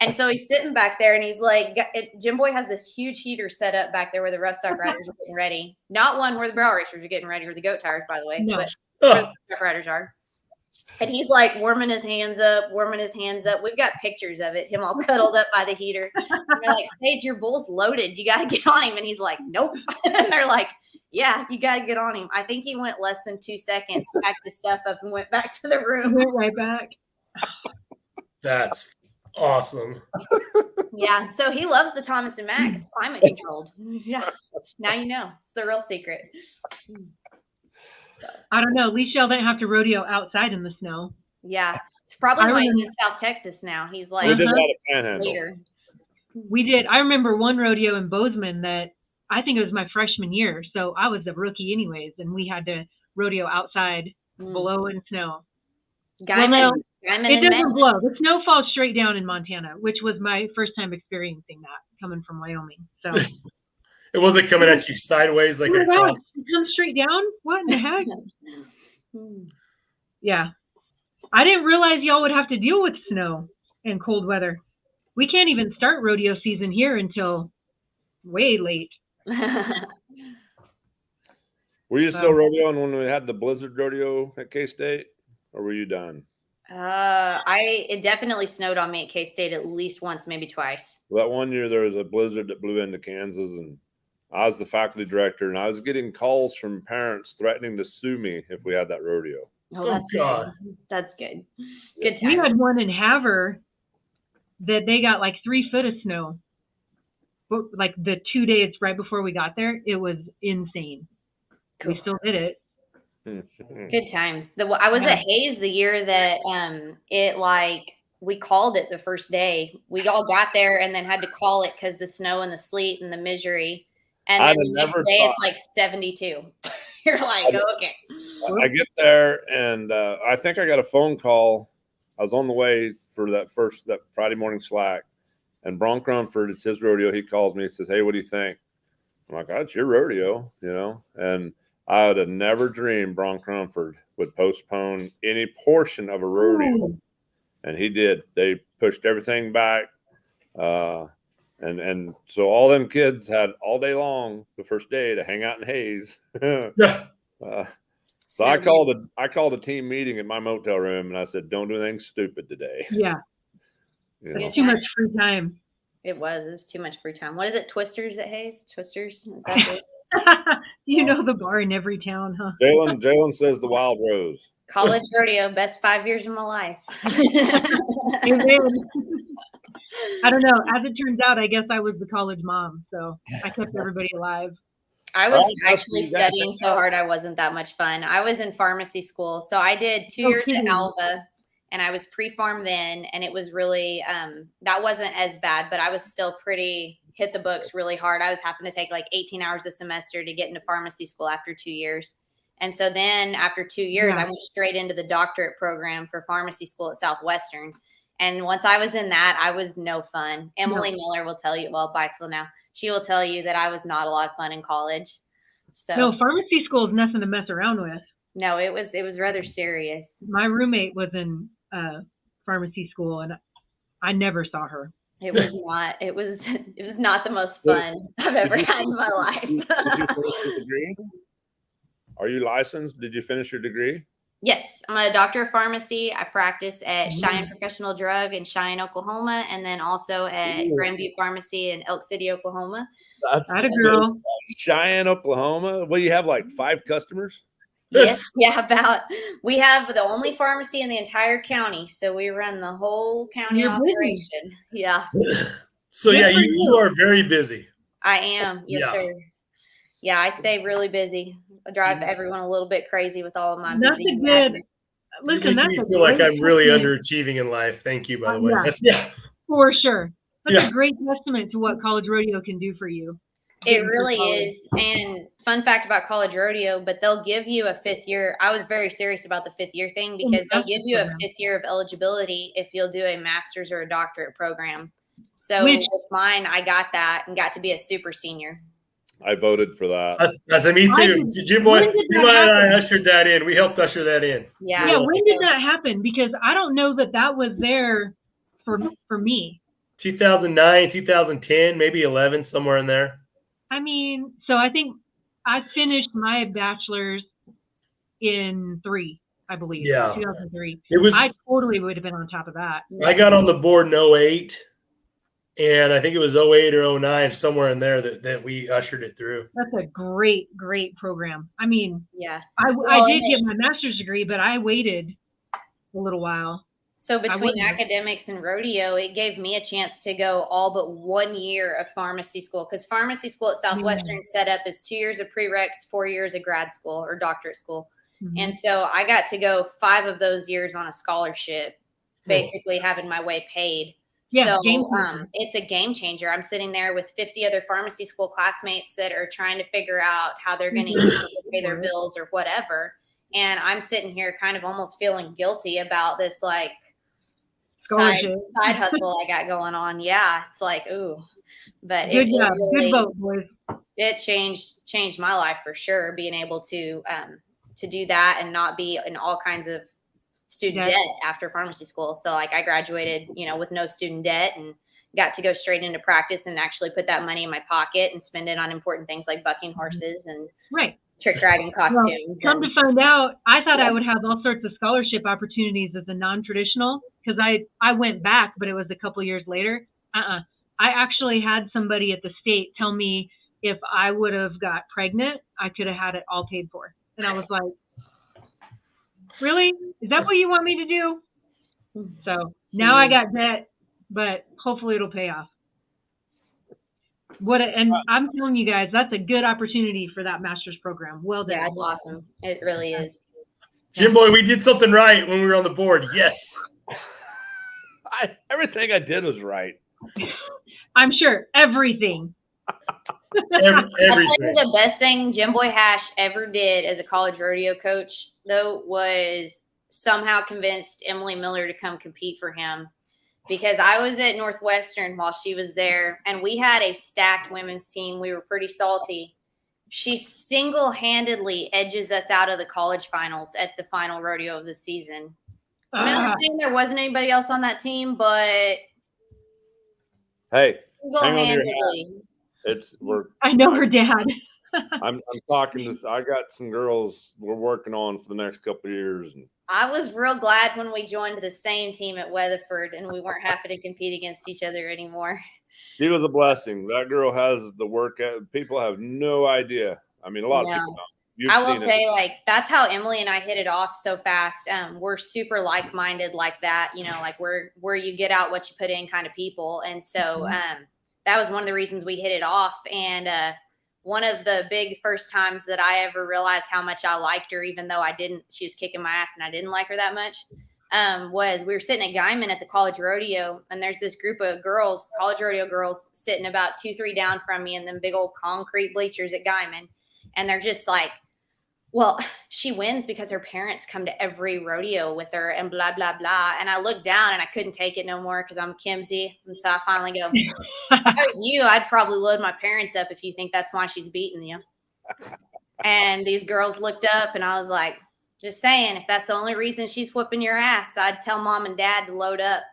And so he's sitting back there and he's like, Jim Boy has this huge heater set up back there where the rough stock riders are getting ready. Not one where the barrel racers are getting ready or the goat tires, by the way, No. but where the stock riders are. And he's like warming his hands up. We've got pictures of it, him all cuddled up by the heater. And they're like, Sage, your bull's loaded. You got to get on him. And he's like, nope. And they're like, yeah, you got to get on him. I think he went less than 2 seconds, packed his stuff up and went back to the room. Went right back. That's awesome. Yeah, so he loves the Thomas and Mack. It's climate controlled. Yeah, now you know. It's the real secret. I don't know. At least y'all didn't have to rodeo outside in the snow. Yeah, it's probably why he's in South Texas now. He's like We did that at Panhandle. later. We did. I remember one rodeo in Bozeman that I think it was my freshman year. So I was a rookie anyways, and we had to rodeo outside below in snow. Guyman It doesn't blow. The snow falls straight down in Montana, which was my first time experiencing that coming from Wyoming. So It wasn't coming at you sideways like it across. comes straight down. What in the heck? Yeah, I didn't realize y'all would have to deal with snow and cold weather. We can't even start rodeo season here until way late. Were you still rodeoing when we had the blizzard rodeo at K-State, or were you done? It definitely snowed on me at K-State at least once, maybe twice. Well, that one year there was a blizzard that blew into Kansas, and I was the faculty director, and I was getting calls from parents threatening to sue me if we had that rodeo. Oh, that's God. good. That's good. Good We had times. one in Haver that they got like 3 foot of snow. But like the 2 days right before we got there, it was insane. We still did it. Good times. I was at Hayes the year that we called it the first day. We all got there and then had to call it because the snow and the sleet and the misery. And then the next day it's like 72. You're like, okay. I get there and I think I got a phone call. I was on the way for that Friday morning slack, and Bron Crumford, it's his rodeo. He calls me, he says, "Hey, what do you think?" I'm like, "Oh, it's your rodeo, and I would have never dreamed Bron Crumford would postpone any portion of a rodeo. And he did. They pushed everything back. And so all them kids had all day long the first day to hang out in Hayes. So I called a team meeting at my motel room, and I said, "Don't do anything stupid today." Yeah. Good Too much time. free time. It was too much free time. What is it? Twisters at Hayes? Twisters? Is that it? You know the bar in every town, huh? Jalen says the Wild Rose. College rodeo, best 5 years of my life. Amen. I don't know. As it turns out, I guess I was the college mom, so I kept everybody alive. I was actually studying so hard I wasn't that much fun. I was in pharmacy school. So I did 2 years at Alva, and I was pre-pharm then, and it was really that wasn't as bad, but I was still pretty hit the books really hard. I was having to take like 18 hours a semester to get into pharmacy school after 2 years. And so then after 2 years, I went straight into the doctorate program for pharmacy school at Southwestern. And once I was in that, I was no fun. Emily Miller will tell you, well, Bikesville now, she will tell you that I was not a lot of fun in college. So No, pharmacy school is nothing to mess around with. no, it was rather serious. My roommate was in pharmacy school, and I never saw her. It was not the most fun I've ever had in my life. Did you finish your degree? Are you licensed? Did you finish your degree? Yes, I'm a doctor of pharmacy. I practice at Cheyenne Professional Drug in Cheyenne, Oklahoma, and then also at Grand Butte Pharmacy in Elk City, Oklahoma. That's That a girl. Cheyenne, Oklahoma. Well, you have like 5 customers. Yes, yeah, we have the only pharmacy in the entire county, so we run the whole county You're busy. operation. Yeah, So Good yeah, for you are very busy. I am. Yes, Yeah. sir. Yeah, I stay really busy. I drive everyone a little bit crazy with all of my That's busy a and good. madness. Listen, You're that's making a me feel like great I'm really testament. underachieving in life. Thank you, by the way. Yeah. Yeah. For sure. That's Yeah. a great testament to what college rodeo can do for you. It Getting through really college. is. And fun fact about college rodeo, but they'll give you a 5th year. I was very serious about the 5th year thing because they'll give you a 5th year of eligibility if you'll do a master's or a doctorate program. So with mine, I got that and got to be a super senior. I voted for that. I said, me too. Jim Boy and I ushered that in. We helped usher that in. Yeah. Yeah. When did that happen? Because I don't know that was there for me. 2009, 2010, maybe 11, somewhere in there. I mean, so I think I finished my bachelor's in 3, I believe. Yeah. 2003. It was. I totally would have been on top of that. I got on the board in 08, and I think it was 08 or 09, somewhere in there that we ushered it through. That's a great program. I mean, yeah, I did get my master's degree, but I waited a little while. So between academics and rodeo, it gave me a chance to go all but 1 year of pharmacy school, because pharmacy school at Southwestern set up as 2 years of prereqs, 4 years of grad school or doctorate school. Mm-hmm. And so I got to go 5 of those years on a scholarship, basically having my way paid. Yeah, so it's a game changer. I'm sitting there with 50 other pharmacy school classmates that are trying to figure out how they're going to pay their bills or whatever. And I'm sitting here kind of almost feeling guilty about this, like, side hustle I got going on. Yeah, it's like, ooh, but good job. Good vote, boys. It changed my life for sure, being able to do that and not be in all kinds of student debt after pharmacy school. So like I graduated, with no student debt and got to go straight into practice and actually put that money in my pocket and spend it on important things like bucking horses and trick riding costumes. Well, come to find out, I thought I would have all sorts of scholarship opportunities as a non-traditional, because I went back, but it was a couple years later. I actually had somebody at the state tell me if I would have got pregnant, I could have had it all paid for. And I was like, really? Is that what you want me to do? So now I got debt, but hopefully it'll pay off. And I'm telling you guys, that's a good opportunity for that master's program. Well done. Yeah, it's awesome. It really is. Jim Boy, we did something right when we were on the board. Yes. Everything I did was right. I'm sure. Everything. Everything. The best thing Jim Boy Hash ever did as a college rodeo coach, though, was somehow convinced Emily Miller to come compete for him. Because I was at Northwestern while she was there, and we had a stacked women's team. We were pretty salty. She single-handedly edges us out of the college finals at the final rodeo of the season. I'm not saying there wasn't anybody else on that team, but hey, single-handedly. I know her dad. I'm talking to. I got some girls we're working on for the next couple of years. And I was real glad when we joined the same team at Weatherford and we weren't having to compete against each other anymore. She was a blessing. That girl has the work. People have no idea. I mean, a lot of people don't. I will say, like, that's how Emily and I hit it off so fast. We're super like-minded like that, like where you get out what you put in kind of people. And so that was one of the reasons we hit it off. And one of the big first times that I ever realized how much I liked her, even though she was kicking my ass and I didn't like her that much, was we were sitting at Guyman at the college rodeo, and there's this group of girls, college rodeo girls, sitting about 2-3 down from me in them big old concrete bleachers at Guyman. And they're just like, well, she wins because her parents come to every rodeo with her and blah, blah, blah. And I looked down and I couldn't take it no more because I'm Kimsey. And so I finally go, if I was you, I'd probably load my parents up if you think that's why she's beating you. And these girls looked up and I was like, just saying, if that's the only reason she's whooping your ass, I'd tell mom and dad to load up.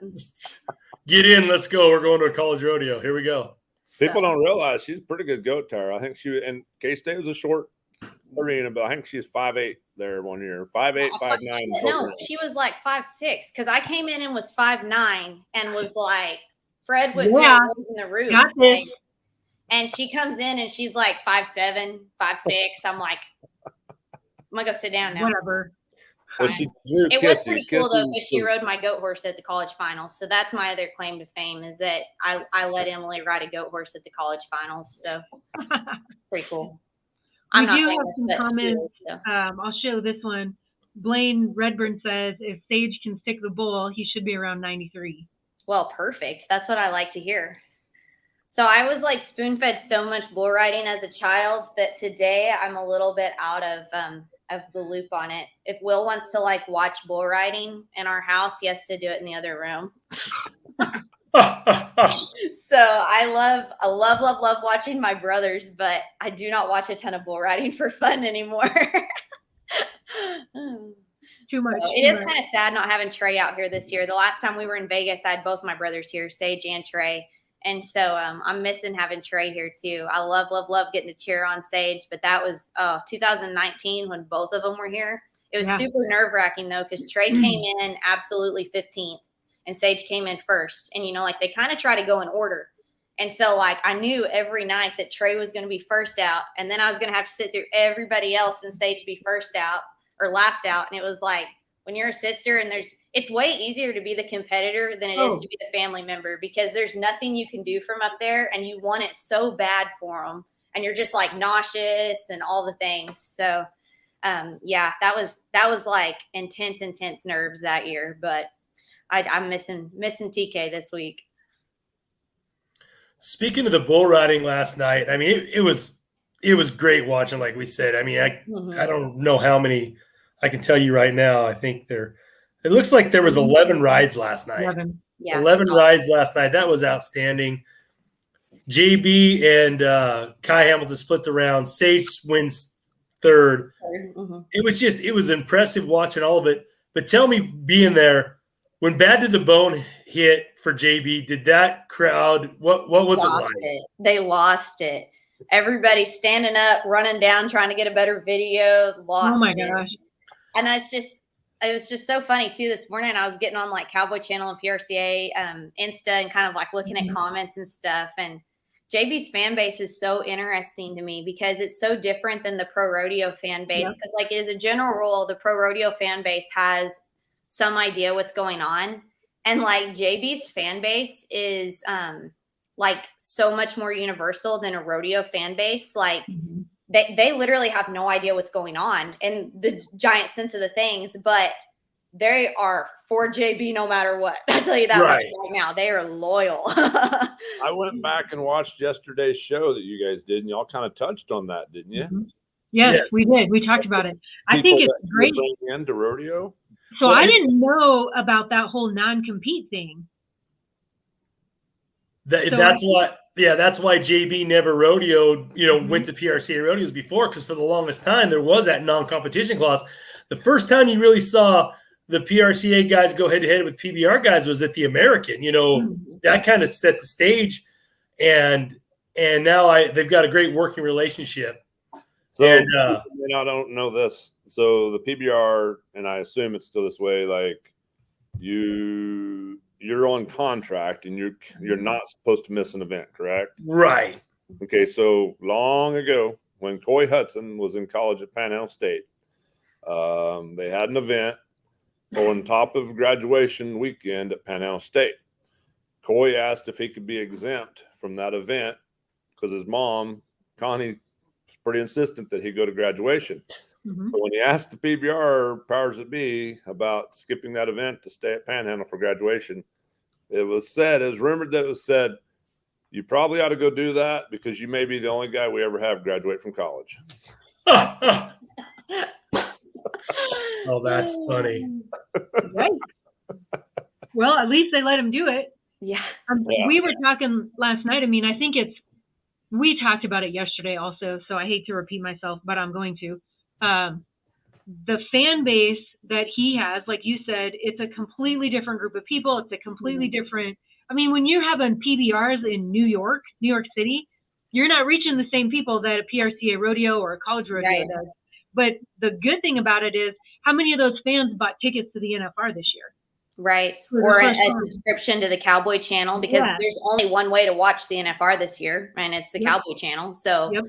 Get in. Let's go. We're going to a college rodeo. Here we go. People don't realize she's a pretty good goat tire. I think and K-State was a short arena, but I think she's 5'8" there 1 year. 5'8", 5'9". No, she was like 5'6", because I came in and was 5'9" and was like Fred Whitfield in the roof. Got this. And she comes in and she's like 5'7", 5'6". I'm like, I'm gonna go sit down now. Whatever. Well, she drew It was Kissy. pretty cool though, Kissy because she was- rode my goat horse at the college finals. So that's my other claim to fame, is that I let Emily ride a goat horse at the college finals. So pretty cool. We I'm not do have famous, some but she comments. is, so. I'll show this one. Blaine Redburn says, if Sage can stick the bull, he should be around 93. Well, perfect. That's what I like to hear. So I was like spoon-fed so much bull riding as a child that today I'm a little bit out of the loop on it. If Will wants to like watch bull riding in our house, he has to do it in the other room. So I love watching my brothers, but I do not watch a ton of bull riding for fun anymore. Too much. So it is kind of sad not having Trey out here this year. The last time we were in Vegas, I had both my brothers here, Sage and Trey. And so I'm missing having Trey here too. I love getting to cheer on Sage, but that was 2019 when both of them were here. It was super nerve-wracking though, because Trey came in absolutely 15th and Sage came in first. And like they kind of try to go in order. And so like I knew every night that Trey was going to be first out, and then I was going to have to sit through everybody else and Sage be first out or last out. And it was like, when you're a sister and it's way easier to be the competitor than it is to be the family member, because there's nothing you can do from up there and you want it so bad for them. And you're just like nauseous and all the things. So that was like intense nerves that year, but I'm missing TK this week. Speaking of the bull riding last night, I mean, it was great watching, like we said. I mean, I don't know how many. I can tell you right now, I think it looks like there was 11 rides last night. 11 rides last night. That was outstanding. JB and Kai Hamilton split the round. Sage wins third. It was impressive watching all of it. But tell me, being there, when Bad to the Bone hit for JB, did that crowd, what was it like? They lost it. Everybody standing up, running down, trying to get a better video. Lost it. Oh my gosh. And it was just so funny too. This morning I was getting on like Cowboy Channel and PRCA Insta and kind of like looking at comments and stuff. And JB's fan base is so interesting to me because it's so different than the pro rodeo fan base. Because like as a general rule, the pro rodeo fan base has some idea what's going on. And like JB's fan base is like so much more universal than a rodeo fan base. Like they literally have no idea what's going on in the giant sense of the things, but they are for JB no matter what. I tell you that much right now. They are loyal. I went back and watched yesterday's show that you guys did, and y'all kind of touched on that, didn't you? Yes, we did. We talked about it. I think it's great. Into rodeo. So I didn't know about that whole non-compete thing. That's why JB never rodeoed, went to PRCA rodeos before, because for the longest time there was that non-competition clause. The first time you really saw the PRCA guys go head-to-head with PBR guys was at the American. That kind of set the stage, and now they've got a great working relationship. So, I don't know this. So the PBR, and I assume it's still this way, like you're on contract and you're not supposed to miss an event, correct? Right. Okay, so long ago when Coy Hudson was in college at Panhandle State, they had an event on top of graduation weekend at Panhandle State. Coy asked if he could be exempt from that event because his mom, Connie, was pretty insistent that he go to graduation. So when he asked the PBR powers that be about skipping that event to stay at Panhandle for graduation, it was rumored that it was said, you probably ought to go do that because you may be the only guy we ever have graduate from college. Oh, that's funny. Right. Well, at least they let him do it. Yeah. We were talking last night. I mean, I think we talked about it yesterday also, so I hate to repeat myself, but I'm going to. The fan base that he has, like you said, it's a completely different group of people. It's a completely different. I mean, when you're having PBRs in New York City, you're not reaching the same people that a PRCA rodeo or a college rodeo does. But the good thing about it is how many of those fans bought tickets to the NFR this year? Right. For the Or first a time. subscription to the Cowboy channel, because Yeah. there's only one way to watch the NFR this year, and it's the Yep. Cowboy channel. So Yep.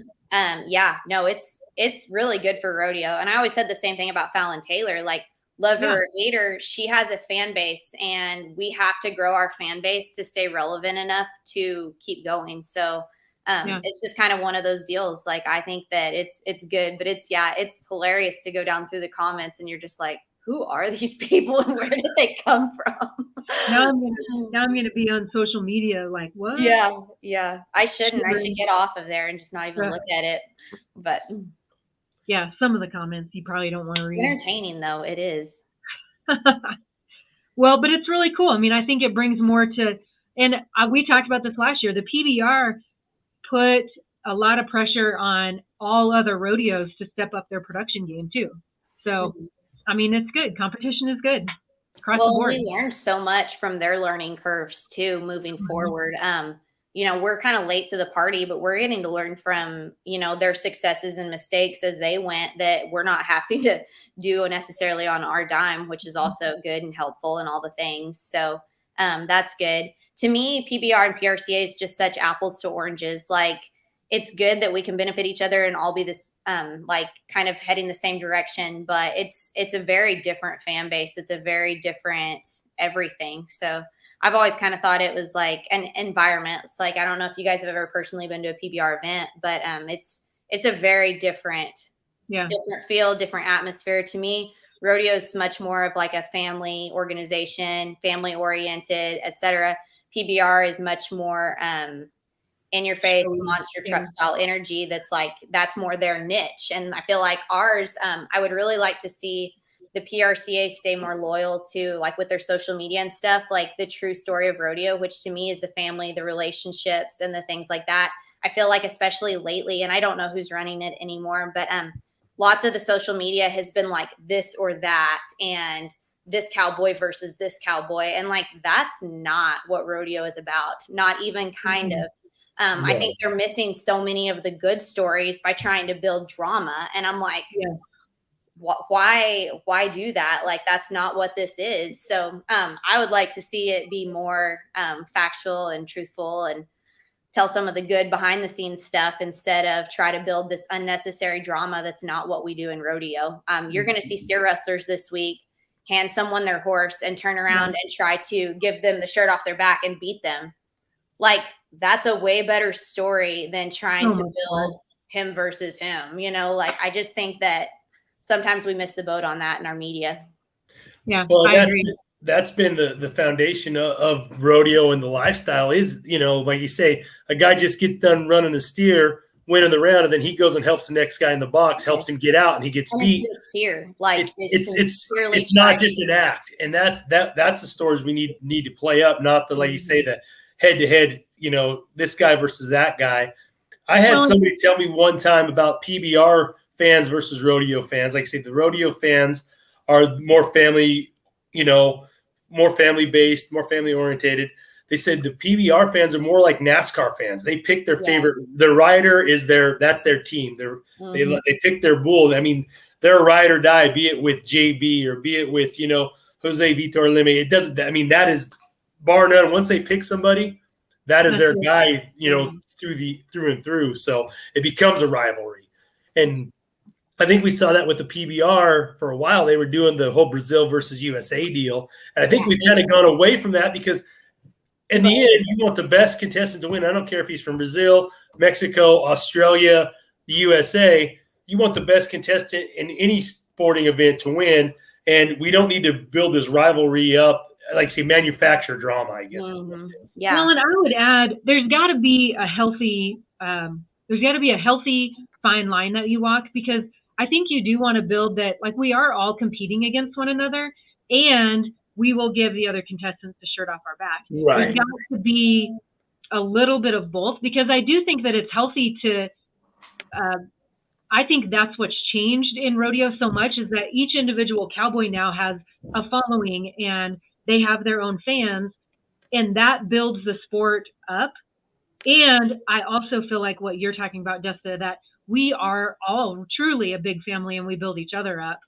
yeah, no, it's really good for rodeo. And I always said the same thing about Fallon Taylor. Like, love her or hate her, she has a fan base, and we have to grow our fan base to stay relevant enough to keep going. So it's just kind of one of those deals. Like, I think that it's good, but it's hilarious to go down through the comments and you're just like, who are these people and where did they come from? Now I'm gonna be on social media like, what? Yeah. I should get off of there and just not even look at it. But yeah, some of the comments you probably don't want to read. Entertaining though, it is. Well, but it's really cool. I mean, I think it brings more to, and we talked about this last year. The PBR put a lot of pressure on all other rodeos to step up their production game too. So, I mean, it's good. Competition is good across the board. We learned so much from their learning curves too, moving forward. We're kind of late to the party, but we're getting to learn from, their successes and mistakes as they went that we're not having to do necessarily on our dime, which is also good and helpful and all the things. So that's good. To me, PBR and PRCA is just such apples to oranges. Like, it's good that we can benefit each other and all be this, kind of heading the same direction, but it's a very different fan base. It's a very different everything. So I've always kind of thought it was like an environment. It's like, I don't know if you guys have ever personally been to a PBR event, but it's a very different feel, different atmosphere. To me, rodeo is much more of like a family organization, family oriented, etc. PBR is much more in your face, monster truck style energy. That's more their niche. And I feel like ours, I would really like to see the PRCA stay more loyal to, like, with their social media and stuff, like the true story of rodeo, which to me is the family, the relationships, and the things like that. I feel like, especially lately, and I don't know who's running it anymore, but lots of the social media has been like this or that, and this cowboy versus this cowboy. And like, that's not what rodeo is about. Not even kind of. I think they're missing so many of the good stories by trying to build drama. And I'm like, why do that? Like, that's not what this is. So I would like to see it be more factual and truthful and tell some of the good behind the scenes stuff instead of try to build this unnecessary drama. That's not what we do in rodeo. You're going to see steer wrestlers this week hand someone their horse and turn around and try to give them the shirt off their back and beat them. Like, that's a way better story than trying to build him versus him. Like, I just think that sometimes we miss the boat on that in our media. Yeah, well, I agree. That's been the foundation of rodeo and the lifestyle is, like you say, a guy just gets done running a steer, winning the round, and then he goes and helps the next guy in the box, helps him get out, and he gets beat. It's sincere. Like, it's not just an act, and that's the stories we need to play up, not the, like you say, the head to head, this guy versus that guy. I had somebody tell me one time about PBR fans versus rodeo fans. Like I say, the rodeo fans are more family, more family based, more family orientated. They said the PBR fans are more like NASCAR fans. They pick their favorite. Their rider is that's their team. They pick their bull. I mean, they're a ride or die, be it with JB or be it with Jose Vitor Lime. It doesn't. I mean, that is bar none. Once they pick somebody, that is their guy. Through and through. So it becomes a rivalry. And I think we saw that with the PBR for a while. They were doing the whole Brazil versus USA deal. And I think we've kind of gone away from that because in the end, you want the best contestant to win. I don't care if he's from Brazil, Mexico, Australia, the USA. You want the best contestant in any sporting event to win. And we don't need to build this rivalry up, like say manufacture drama, I guess. Yeah. Well, and I would add, there's got to be a healthy fine line that you walk, because I think you do want to build that, like, we are all competing against one another, and we will give the other contestants the shirt off our back. Right. There's got to be a little bit of both, because I do think that it's healthy to, I think that's what's changed in rodeo so much, is that each individual cowboy now has a following and they have their own fans, and that builds the sport up. And I also feel like what you're talking about, Dustin, that we are all truly a big family and we build each other up.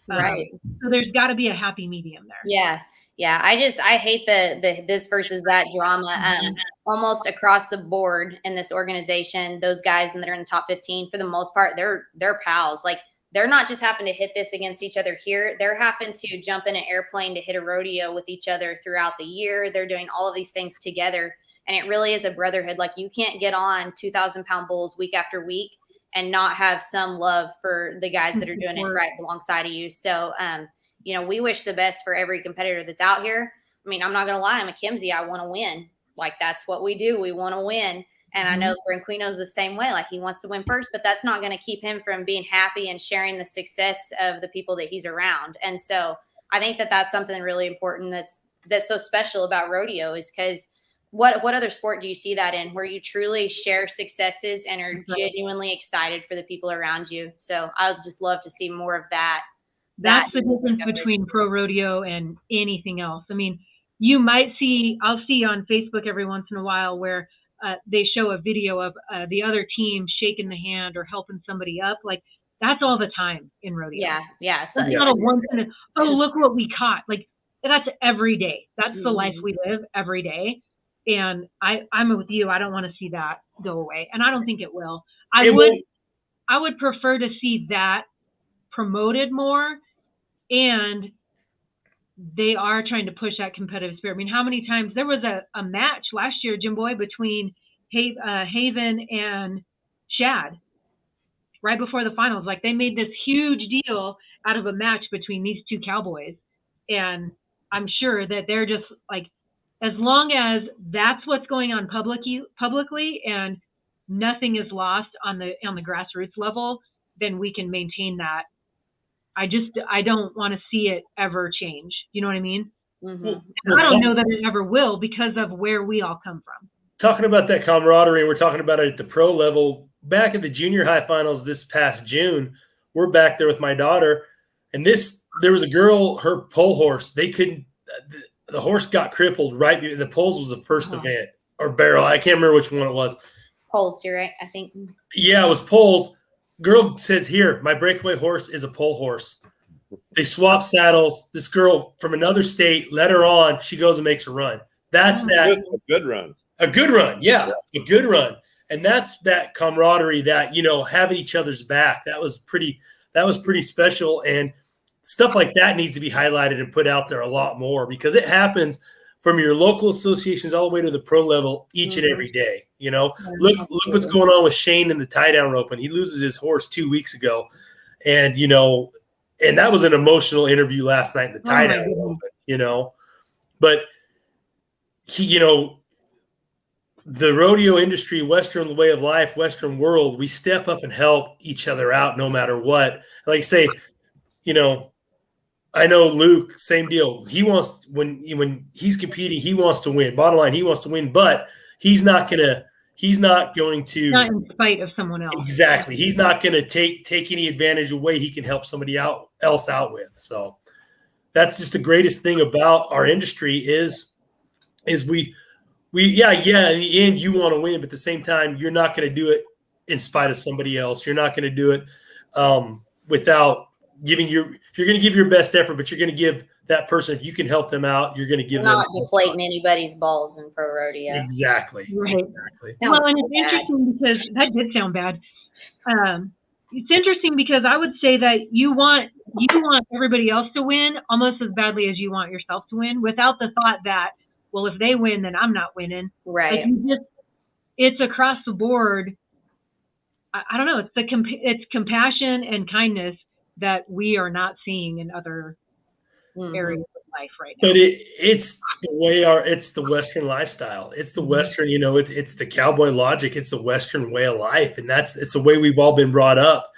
Right. So there's got to be a happy medium there. Yeah. Yeah, I hate the this versus that drama. Almost across the board in this organization, those guys that are in the top 15, for the most part, they're pals. Like, they're not just having to hit this against each other here. They're having to jump in an airplane to hit a rodeo with each other throughout the year. They're doing all of these things together. And it really is a brotherhood. Like, you can't get on 2,000-pound bulls week after week and not have some love for the guys that are doing it right alongside of you. So, we wish the best for every competitor that's out here. I mean, I'm not going to lie. I'm a Kimsey. I want to win. Like, that's what we do. We want to win. And I know Branquinho's the same way. Like, he wants to win first, but that's not going to keep him from being happy and sharing the success of the people that he's around. And so I think that that's something really important that's so special about rodeo, is because what other sport do you see that in, where you truly share successes and are genuinely excited for the people around you? So I would just love to see more of that. That's the difference between pro rodeo and anything else. I mean, I'll see on Facebook every once in a while where they show a video of the other team shaking the hand or helping somebody up. Like, that's all the time in rodeo. Yeah. It's not a once in a, oh, look what we caught. Like, that's every day. That's the life we live every day. And I'm with you. I don't want to see that go away. And I don't think it will. I would prefer to see that promoted more. And they are trying to push that competitive spirit. I mean, how many times there was a match last year, Jim Boy, between Haven and Shad right before the finals. Like, they made this huge deal out of a match between these two cowboys. And I'm sure that they're just like, as long as that's what's going on publicly and nothing is lost on the grassroots level, then we can maintain that. I don't want to see it ever change. You know what I mean? Mm-hmm. I don't know that it ever will, because of where we all come from. Talking about that camaraderie, we're talking about it at the pro level. Back at the junior high finals this past June, we're back there with my daughter, and there was a girl, her pole horse, the horse got crippled right. The poles was the first event, or barrel. I can't remember which one it was. Poles, you're right, I think. Yeah, it was poles. Girl says, here, my breakaway horse is a pole horse. They swap saddles. This girl from another state let her on. She goes and makes a run. That's a good run. A good run, yeah, a good run. And that's that camaraderie, that, having each other's back. That was pretty special. And stuff like that needs to be highlighted and put out there a lot more, because it happens from your local associations all the way to the pro level each and every day. Look what's going on with Shane in the tie down rope, and he loses his horse 2 weeks ago. And, and that was an emotional interview last night in the tie down rope, but he, the rodeo industry, Western way of life, Western world, we step up and help each other out no matter what. Like I say, I know Luke, same deal. He wants, when he's competing, he wants to win. Bottom line, he wants to win, but he's not going to not in spite of someone else. Exactly. He's not going to take any advantage away he can help somebody else out with. So that's just the greatest thing about our industry is we in the end you want to win, but at the same time, you're not going to do it in spite of somebody else. You're not going to do it without giving if you're going to give your best effort, but you're going to give that person, if you can help them out, you're going to give them. Not deflating anybody's balls in pro rodeo. Exactly. Right. Exactly. Well, and it's interesting because that did sound bad. It's interesting because I would say that you want everybody else to win almost as badly as you want yourself to win, without the thought that, well, if they win, then I'm not winning. Right. Like, it's across the board. I don't know. It's compassion and kindness that we are not seeing in other areas of life right now. But it's the Western lifestyle. It's the Western, it's the cowboy logic. It's the Western way of life. And it's the way we've all been brought up.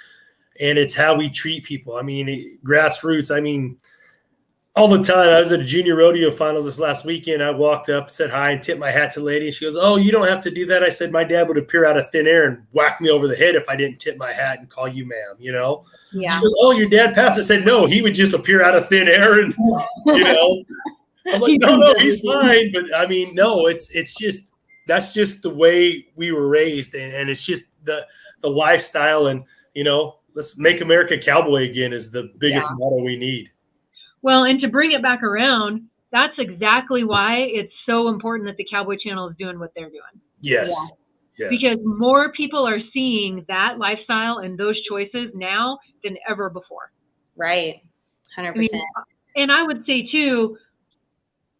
And it's how we treat people. I mean, grassroots. I mean, all the time. I was at a junior rodeo finals this last weekend. I walked up, said hi, and tipped my hat to the lady. And she goes, "Oh, you don't have to do that." I said, "My dad would appear out of thin air and whack me over the head if I didn't tip my hat and call you ma'am." Yeah. She goes, "Oh, your dad passed." I said, "No, he would just appear out of thin air and I'm like, no, he's fine. But I mean, no, it's just that's just the way we were raised, and it's just the lifestyle, and let's make America cowboy again is the biggest motto we need. Well, and to bring it back around, that's exactly why it's so important that the Cowboy Channel is doing what they're doing. Yes. Yes. Because more people are seeing that lifestyle and those choices now than ever before. Right. 100%. And I would say too,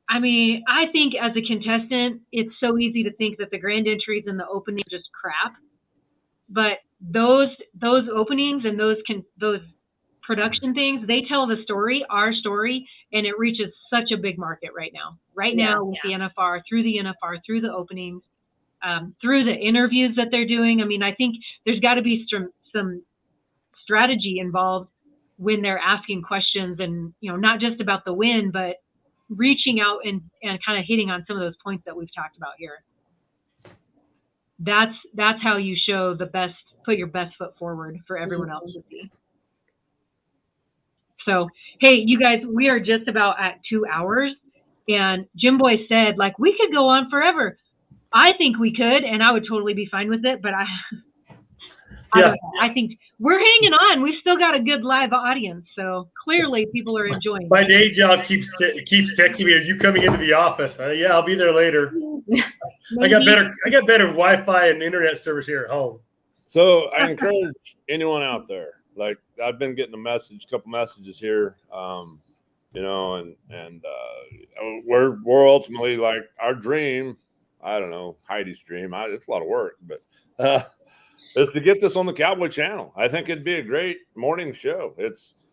I mean, I think as a contestant, it's so easy to think that the grand entries and the opening are just crap. But those openings and those production things, they tell the story, our story, and it reaches such a big market right now. Now with the NFR, through the openings, through the interviews that they're doing. I mean, I think there's got to be some strategy involved when they're asking questions, and not just about the win, but reaching out and kind of hitting on some of those points that we've talked about here. That's how you show put your best foot forward for everyone else to see. So, hey, you guys, we are just about at 2 hours, and Jim Boy said, like, we could go on forever. I think we could, and I would totally be fine with it, but I don't know. I think we're hanging on. We've still got a good live audience, so clearly people are enjoying My it. day job keeps texting me, "Are you coming into the office?" Yeah, I'll be there later. I got better Wi-Fi and internet service here at home. So I encourage anyone out there. Like, I've been getting a couple messages here, and we're ultimately, like, our dream. I don't know, Heidi's dream. It's a lot of work, but is to get this on the Cowboy Channel. I think it'd be a great morning show.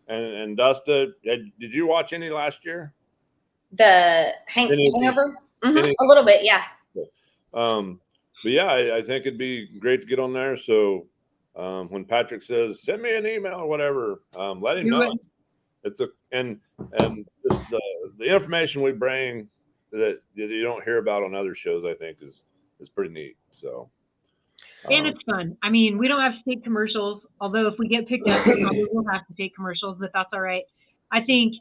And Dustin, did you watch any last year? The Hangover? A little bit, yeah. But yeah, I think it'd be great to get on there. So when Patrick says, send me an email or whatever, let him know. It's and just the information we bring that you don't hear about on other shows, I think is pretty neat. So. And it's fun. I mean, we don't have to take commercials, although if we get picked up, we probably will have to take commercials, but that's all right. I think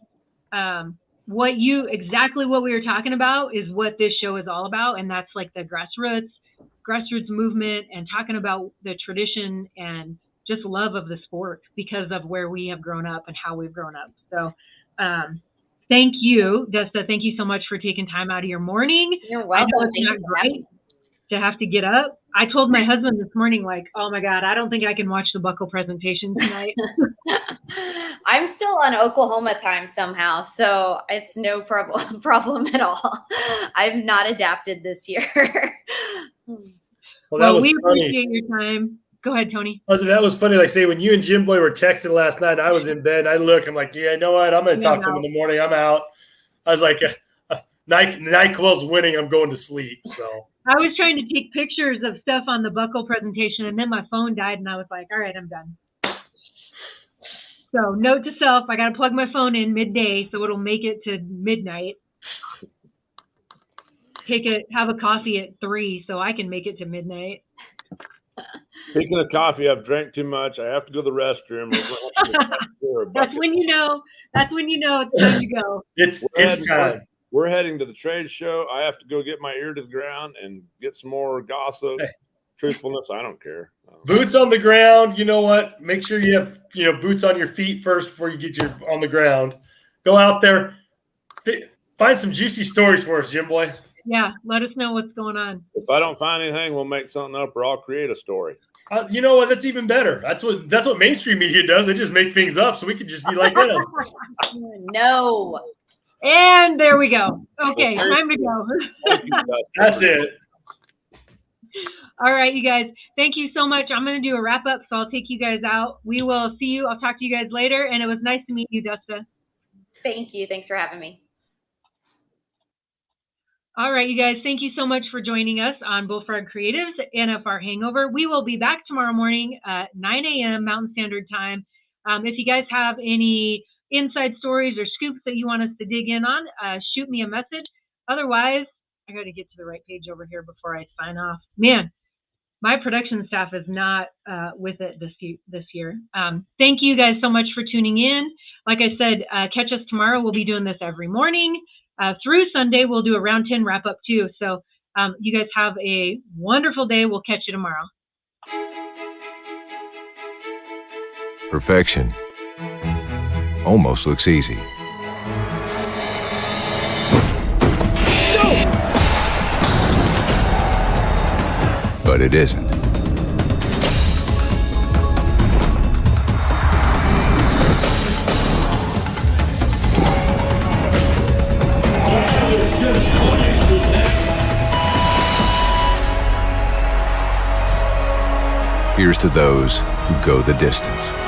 exactly what we were talking about is what this show is all about. And that's like the grassroots movement, and talking about the tradition and just love of the sport because of where we have grown up and how we've grown up. So thank you, Desta. Thank you so much for taking time out of your morning. You're welcome. I know it's not great to have to get up. I told my husband this morning, like, oh my God, I don't think I can watch the buckle presentation tonight. I'm still on Oklahoma time somehow, so it's no problem at all. I've not adapted this year. Well, we funny. appreciate your time. Go ahead, Tony. That was funny. Like, say, when you and Jim Boy were texting last night, I was in bed. I'm like, yeah, you know what? I'm going to talk to him in the morning. I'm out. I was like, NyQuil's winning. I'm going to sleep. So I was trying to take pictures of stuff on the buckle presentation, and then my phone died, and I was like, all right, I'm done. So note to self, I got to plug my phone in midday so it'll make it to midnight. Have a coffee at 3 so I can make it to midnight. Speaking of coffee, I've drank too much. I have to go to the restroom. That's when you know it's time to go. It's time. We're heading to the trade show. I have to go get my ear to the ground and get some more gossip. Hey. Truthfulness, I don't care. Boots on the ground. You know what? Make sure you have boots on your feet first before you get on the ground. Go out there. Find some juicy stories for us, Jim Boy. Yeah, let us know what's going on. If I don't find anything, we'll make something up, or I'll create a story. You know what? That's even better. That's what mainstream media does. They just make things up, so we could just be like them. No. And there we go. Okay, time to go. That's it. All right, you guys. Thank you so much. I'm going to do a wrap up, so I'll take you guys out. We will see you. I'll talk to you guys later. And it was nice to meet you, Dustin. Thank you. Thanks for having me. All right, you guys. Thank you so much for joining us on Bullfrog Creatives NFR Hangover. We will be back tomorrow morning at 9 a.m. Mountain Standard Time. If you guys have any inside stories or scoops that you want us to dig in on, shoot me a message. Otherwise, I got to get to the right page over here before I sign off. Man, my production staff is not with it this year. Thank you guys so much for tuning in. Like I said, catch us tomorrow. We'll be doing this every morning. Through Sunday, we'll do a round 10 wrap up too. So you guys have a wonderful day. We'll catch you tomorrow. Perfection almost looks easy. but it isn't. Here's to those who go the distance.